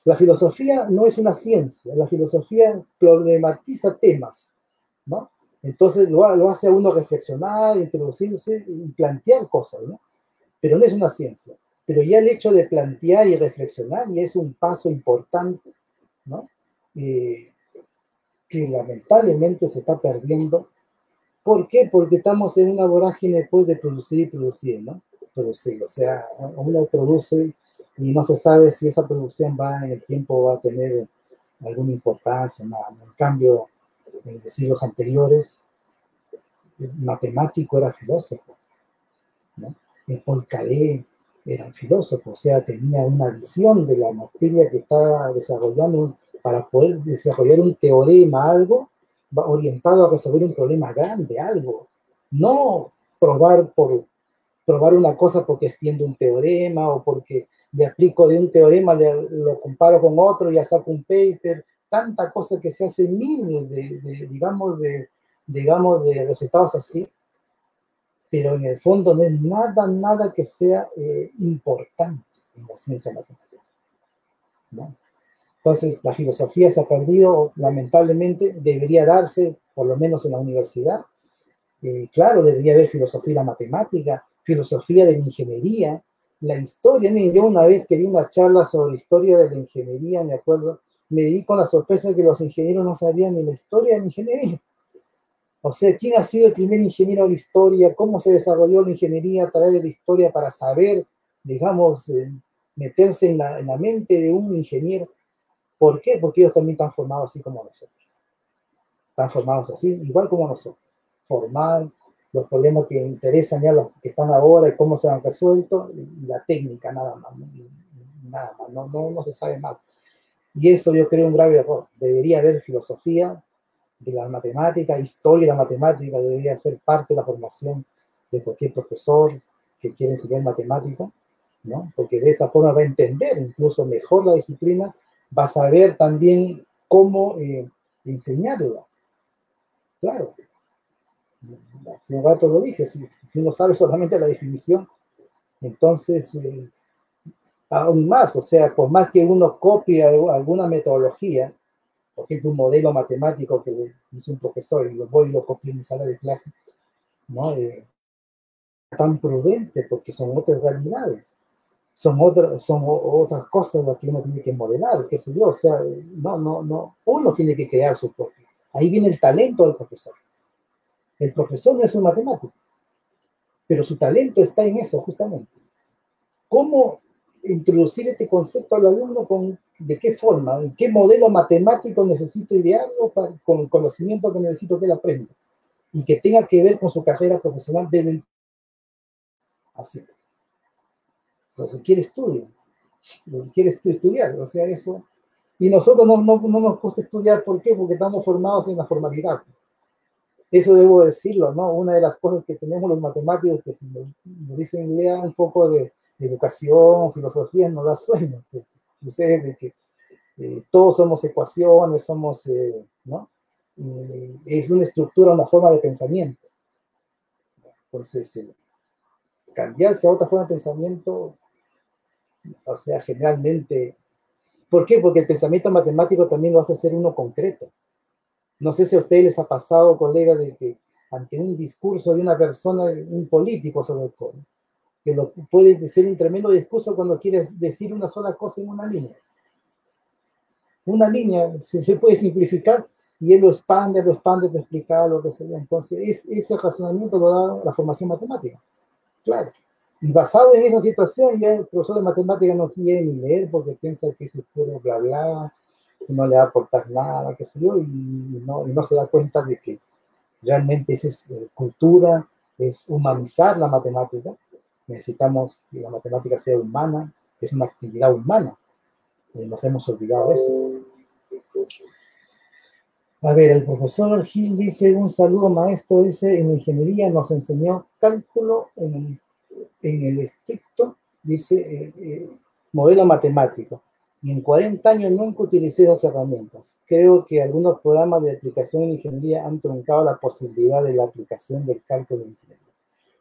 La filosofía no es una ciencia, la filosofía problematiza temas, ¿no? Entonces lo hace a uno reflexionar, introducirse y plantear cosas, ¿no? Pero no es una ciencia. Pero ya el hecho de plantear y reflexionar ya es un paso importante, ¿no? Que lamentablemente se está perdiendo. ¿Por qué? Porque estamos en una vorágine después de producir y producir, ¿no? Producir, o sea, uno produce y no se sabe si esa producción en el tiempo va a tener alguna importancia, ¿no? En cambio, en los siglos anteriores, el matemático era filósofo, ¿no? El Poincaré era un filósofo, o sea, tenía una visión de la materia que estaba desarrollando para poder desarrollar un teorema, algo, va orientado a resolver un problema grande, algo. No probar una cosa porque extiendo un teorema o porque le aplico de un teorema, lo comparo con otro, ya saco un paper, tanta cosa que se hace miles digamos, de digamos, de resultados así, pero en el fondo no es nada que sea importante en la ciencia matemática, ¿no? Entonces, la filosofía se ha perdido, lamentablemente, debería darse, por lo menos en la universidad. Claro, debería haber filosofía de la matemática, filosofía de la ingeniería, la historia. Miren, yo una vez que vi una charla sobre historia de la ingeniería, me acuerdo, me di con la sorpresa de que los ingenieros no sabían ni la historia de la ingeniería. O sea, ¿quién ha sido el primer ingeniero de la historia? ¿Cómo se desarrolló la ingeniería a través de la historia para saber, digamos, meterse en la mente de un ingeniero? ¿Por qué? Porque ellos también están formados así como nosotros. Están formados así, igual como nosotros. Formar los problemas que interesan ya los que están ahora y cómo se han resuelto, y la técnica nada más, nada más, no se sabe más. Y eso yo creo un grave error. Debería haber filosofía de la matemática, historia de la matemática, debería ser parte de la formación de cualquier profesor que quiera enseñar matemática, ¿no? Porque de esa forma va a entender incluso mejor la disciplina, va a saber también cómo enseñarla. Claro, hace un rato lo dije, si uno sabe solamente la definición, entonces aún más, o sea, por más que uno copie alguna metodología, por ejemplo, un modelo matemático que le hizo un profesor y lo voy y lo copio en mi sala de clase, ¿no? Tan prudente porque son otras realidades, son otras cosas las que uno tiene que modelar, qué sé yo, o sea, no, uno tiene que crear su propio. Ahí viene el talento del profesor. El profesor no es un matemático, pero su talento está en eso, justamente. ¿Cómo introducir este concepto al alumno? ¿De qué forma? ¿En qué modelo matemático necesito idearlo con el conocimiento que necesito que él aprenda? Y que tenga que ver con su carrera profesional desde el... Así. Entonces, quiere estudiar, o sea, eso. Y nosotros no nos gusta estudiar, ¿por qué? Porque estamos formados en la formalidad. Eso debo decirlo, ¿no? Una de las cosas que tenemos los matemáticos, que si nos dicen, lea un poco de educación, filosofía, nos da sueño. Sucede de que todos somos ecuaciones, ¿no? Es una estructura, una forma de pensamiento. Entonces, cambiarse a otra forma de pensamiento, o sea, generalmente, ¿por qué? Porque el pensamiento matemático también lo hace ser uno concreto. No sé si a ustedes les ha pasado, colega, de que ante un discurso de una persona, un político sobre todo, que puede ser un tremendo discurso cuando quiere decir una sola cosa en una línea. Una línea se puede simplificar y él lo expande, para explicar lo que sea. Entonces, ese razonamiento lo da la formación matemática. Claro. Y basado en esa situación, ya el profesor de matemática no quiere ni leer porque piensa que es puro bla bla, que no le va a aportar nada, qué sé yo, y no se da cuenta de que realmente esa es cultura, es humanizar la matemática. Necesitamos que la matemática sea humana, es una actividad humana. Nos hemos olvidado de eso. A ver, el profesor Gil dice, un saludo maestro, dice, en ingeniería nos enseñó cálculo en el estricto, dice, modelo matemático. Y en 40 años nunca utilicé esas herramientas. Creo que algunos programas de aplicación en ingeniería han truncado la posibilidad de la aplicación del cálculo en ingeniería.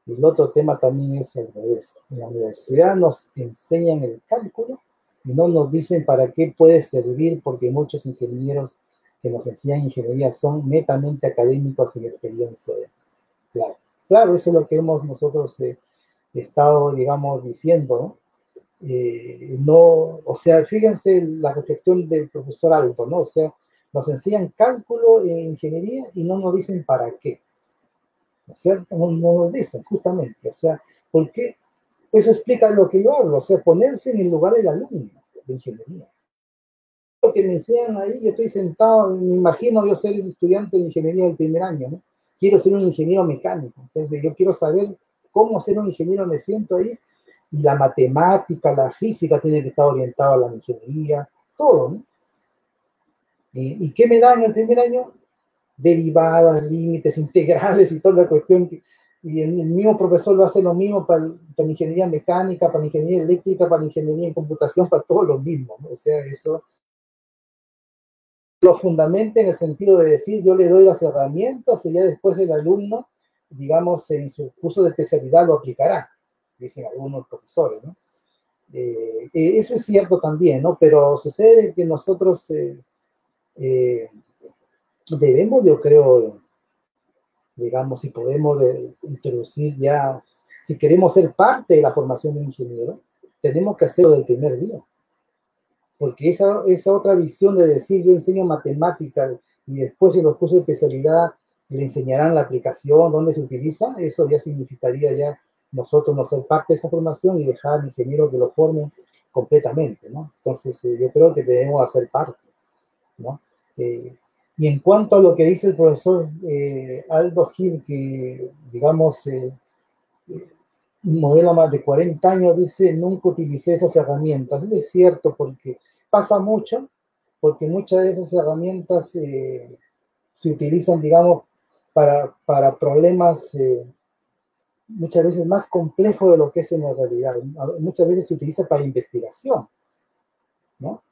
Y el otro tema también es al revés. En la universidad nos enseñan el cálculo y no nos dicen para qué puede servir, porque muchos ingenieros que nos enseñan ingeniería son netamente académicos sin experiencia. Claro, claro, eso es lo que hemos nosotros estado, digamos, diciendo, ¿no? O sea, fíjense la reflexión del profesor Alto, ¿no? O sea, nos enseñan cálculo en ingeniería y no nos dicen para qué, ¿no es cierto? No nos dicen, justamente, o sea, ¿por qué? Eso explica lo que yo hablo, o sea, ponerse en el lugar del alumno de ingeniería. Lo que me enseñan ahí, yo estoy sentado, me imagino yo ser el estudiante de ingeniería del primer año, ¿no? Quiero ser un ingeniero mecánico, entonces yo quiero saber cómo ser un ingeniero, me siento ahí, y la matemática, la física tiene que estar orientada a la ingeniería, todo, ¿no? ¿Y qué me da en el primer año? Derivadas, límites, integrales y toda la cuestión. Y el mismo profesor lo hace lo mismo para ingeniería mecánica, para ingeniería eléctrica, para ingeniería en computación, para todo lo mismo, ¿no? O sea, eso lo fundamenta en el sentido de decir, yo le doy las herramientas y ya después el alumno, digamos, en su curso de especialidad lo aplicará, dicen algunos profesores, ¿no? Eso es cierto también, ¿no? Pero sucede que nosotros debemos, yo creo, digamos, si podemos introducir ya, si queremos ser parte de la formación de un ingeniero, tenemos que hacerlo del primer día. Porque esa otra visión de decir, yo enseño matemáticas y después en los cursos de especialidad le enseñarán la aplicación, dónde se utiliza, eso ya significaría ya nosotros no ser parte de esa formación y dejar al ingeniero que lo forme completamente, ¿no? Entonces, yo creo que debemos hacer parte, ¿no? Y en cuanto a lo que dice el profesor Aldo Gil, que, digamos, un modelo más de 40 años, dice, nunca utilicé esas herramientas. Eso es cierto, porque pasa mucho, porque muchas de esas herramientas se utilizan, digamos, para problemas muchas veces más complejos de lo que es en la realidad. Muchas veces se utiliza para investigación, ¿no?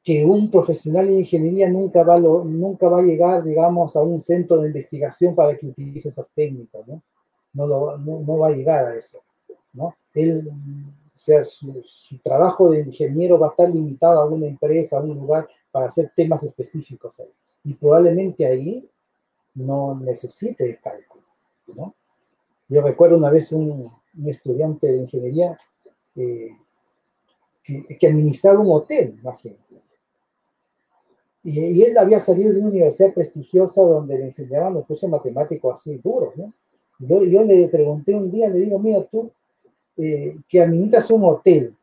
Que un profesional de ingeniería nunca va a llegar, digamos, a un centro de investigación para que utilice esas técnicas, ¿no? No va a llegar a eso, ¿no? Él, o sea, su trabajo de ingeniero va a estar limitado a una empresa, a un lugar, para hacer temas específicos ahí. Y probablemente ahí no necesite cálculo, ¿no? Yo recuerdo una vez un estudiante de ingeniería que administraba un hotel, imagínense. Y él había salido de una universidad prestigiosa donde le enseñaban los cursos matemáticos así duros, ¿no? Yo le pregunté un día, le digo, mira, tú que administras un hotel,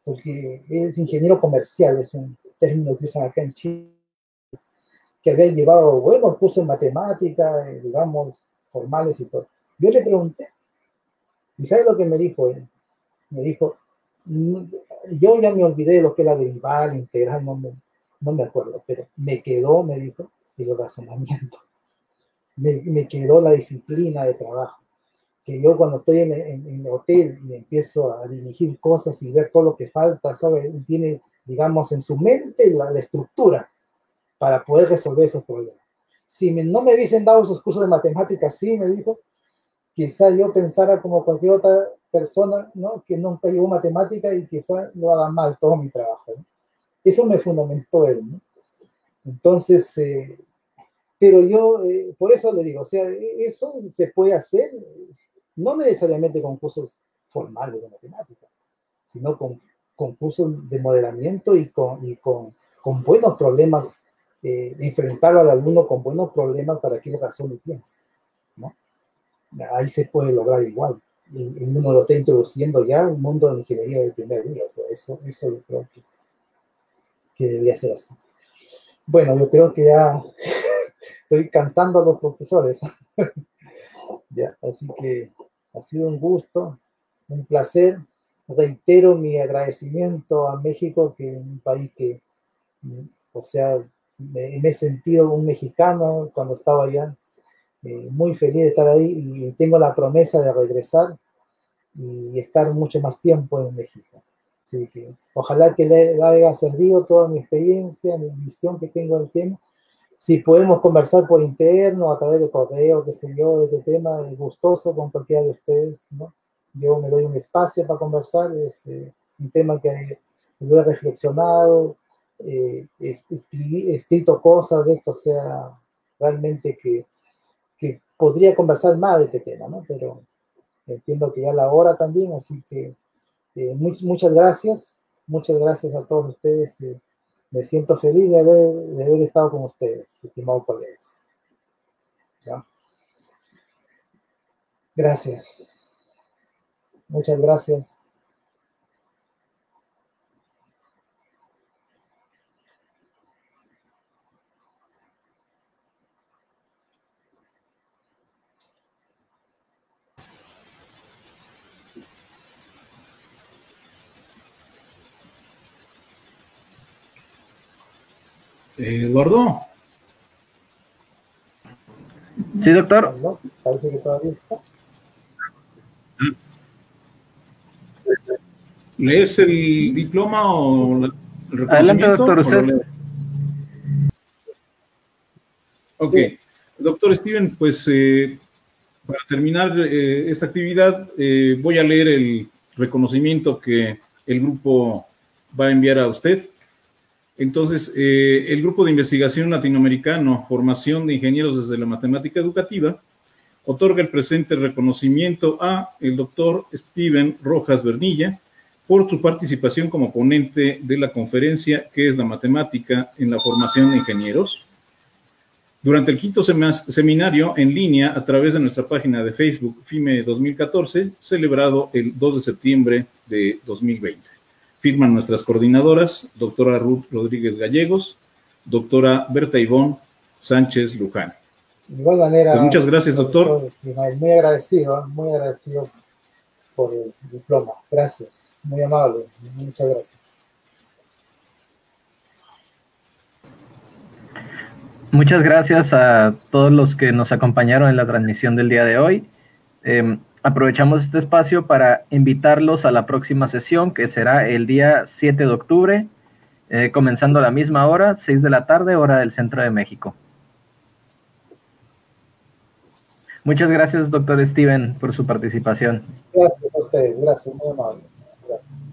porque es ingeniero comercial, es un término que usan acá en Chile, que había llevado buenos cursos en matemática, digamos, formales y todo. Yo le pregunté, ¿y sabe lo que me dijo él? Me dijo, yo ya me olvidé de lo que era derivada, integral, no me acuerdo, pero me quedó, me dijo, el razonamiento. Me quedó la disciplina de trabajo. Que yo cuando estoy en el hotel y empiezo a dirigir cosas y ver todo lo que falta, ¿sabes? Tiene, digamos, en su mente la estructura para poder resolver esos problemas. Si no me hubiesen dado esos cursos de matemáticas, sí, me dijo, quizá yo pensara como cualquier otra persona, ¿no? Que nunca llevó matemática y quizá lo haga mal todo mi trabajo, ¿no? Eso me fundamentó él, ¿no? Entonces, pero yo, por eso le digo, o sea, eso se puede hacer, no necesariamente con cursos formales de matemática, sino con cursos de modelamiento y con buenos problemas, enfrentar al alumno con buenos problemas para que él razone y piense, ¿no? Ahí se puede lograr igual. Y uno lo está introduciendo ya al mundo de la ingeniería del primer día, o sea, eso yo creo que debería ser así. Bueno, yo creo que ya estoy cansando a los profesores. Ya, así que ha sido un gusto, un placer. Reitero mi agradecimiento a México, que es un país que, o sea, me he sentido un mexicano cuando estaba allá. Muy feliz de estar ahí y tengo la promesa de regresar y estar mucho más tiempo en México. Así que ojalá que le haya servido toda mi experiencia, mi visión que tengo del tema. Si podemos conversar por interno, a través de correo, qué sé yo, de este tema, es gustoso con cualquiera de ustedes, ¿no? Yo me doy un espacio para conversar, es un tema que lo he reflexionado, escrito cosas de esto, o sea, realmente que podría conversar más de este tema, ¿no? Pero entiendo que ya la hora también, así que muchas gracias a todos ustedes. Me siento feliz de haber estado con ustedes, estimados colegas. ¿Ya? Gracias. Muchas gracias. Eduardo. Sí, doctor. ¿No? Parece que todavía está. ¿Lees el diploma o el Adelante, reconocimiento? doctor, ¿O lo usted. leo? Ok. Doctor Steven, pues para terminar esta actividad, voy a leer el reconocimiento que el grupo va a enviar a usted. Entonces, el Grupo de Investigación Latinoamericano, Formación de Ingenieros desde la Matemática Educativa, otorga el presente reconocimiento a el doctor Steven Rojas Vernilla por su participación como ponente de la conferencia ¿Qué es la matemática en la formación de ingenieros? Durante el quinto seminario en línea a través de nuestra página de Facebook FIME 2014, celebrado el 2 de septiembre de 2020. Firman nuestras coordinadoras, doctora Ruth Rodríguez Gallegos, doctora Berta Ivonne Sánchez Luján. De igual manera, pues muchas gracias, doctor. Muy agradecido por el diploma. Gracias, muy amable, muchas gracias. Muchas gracias a todos los que nos acompañaron en la transmisión del día de hoy. Aprovechamos este espacio para invitarlos a la próxima sesión, que será el día 7 de octubre, comenzando a la misma hora, 6 de la tarde, hora del Centro de México. Muchas gracias, doctor Steven, por su participación. Gracias a ustedes, gracias, muy amable. Gracias.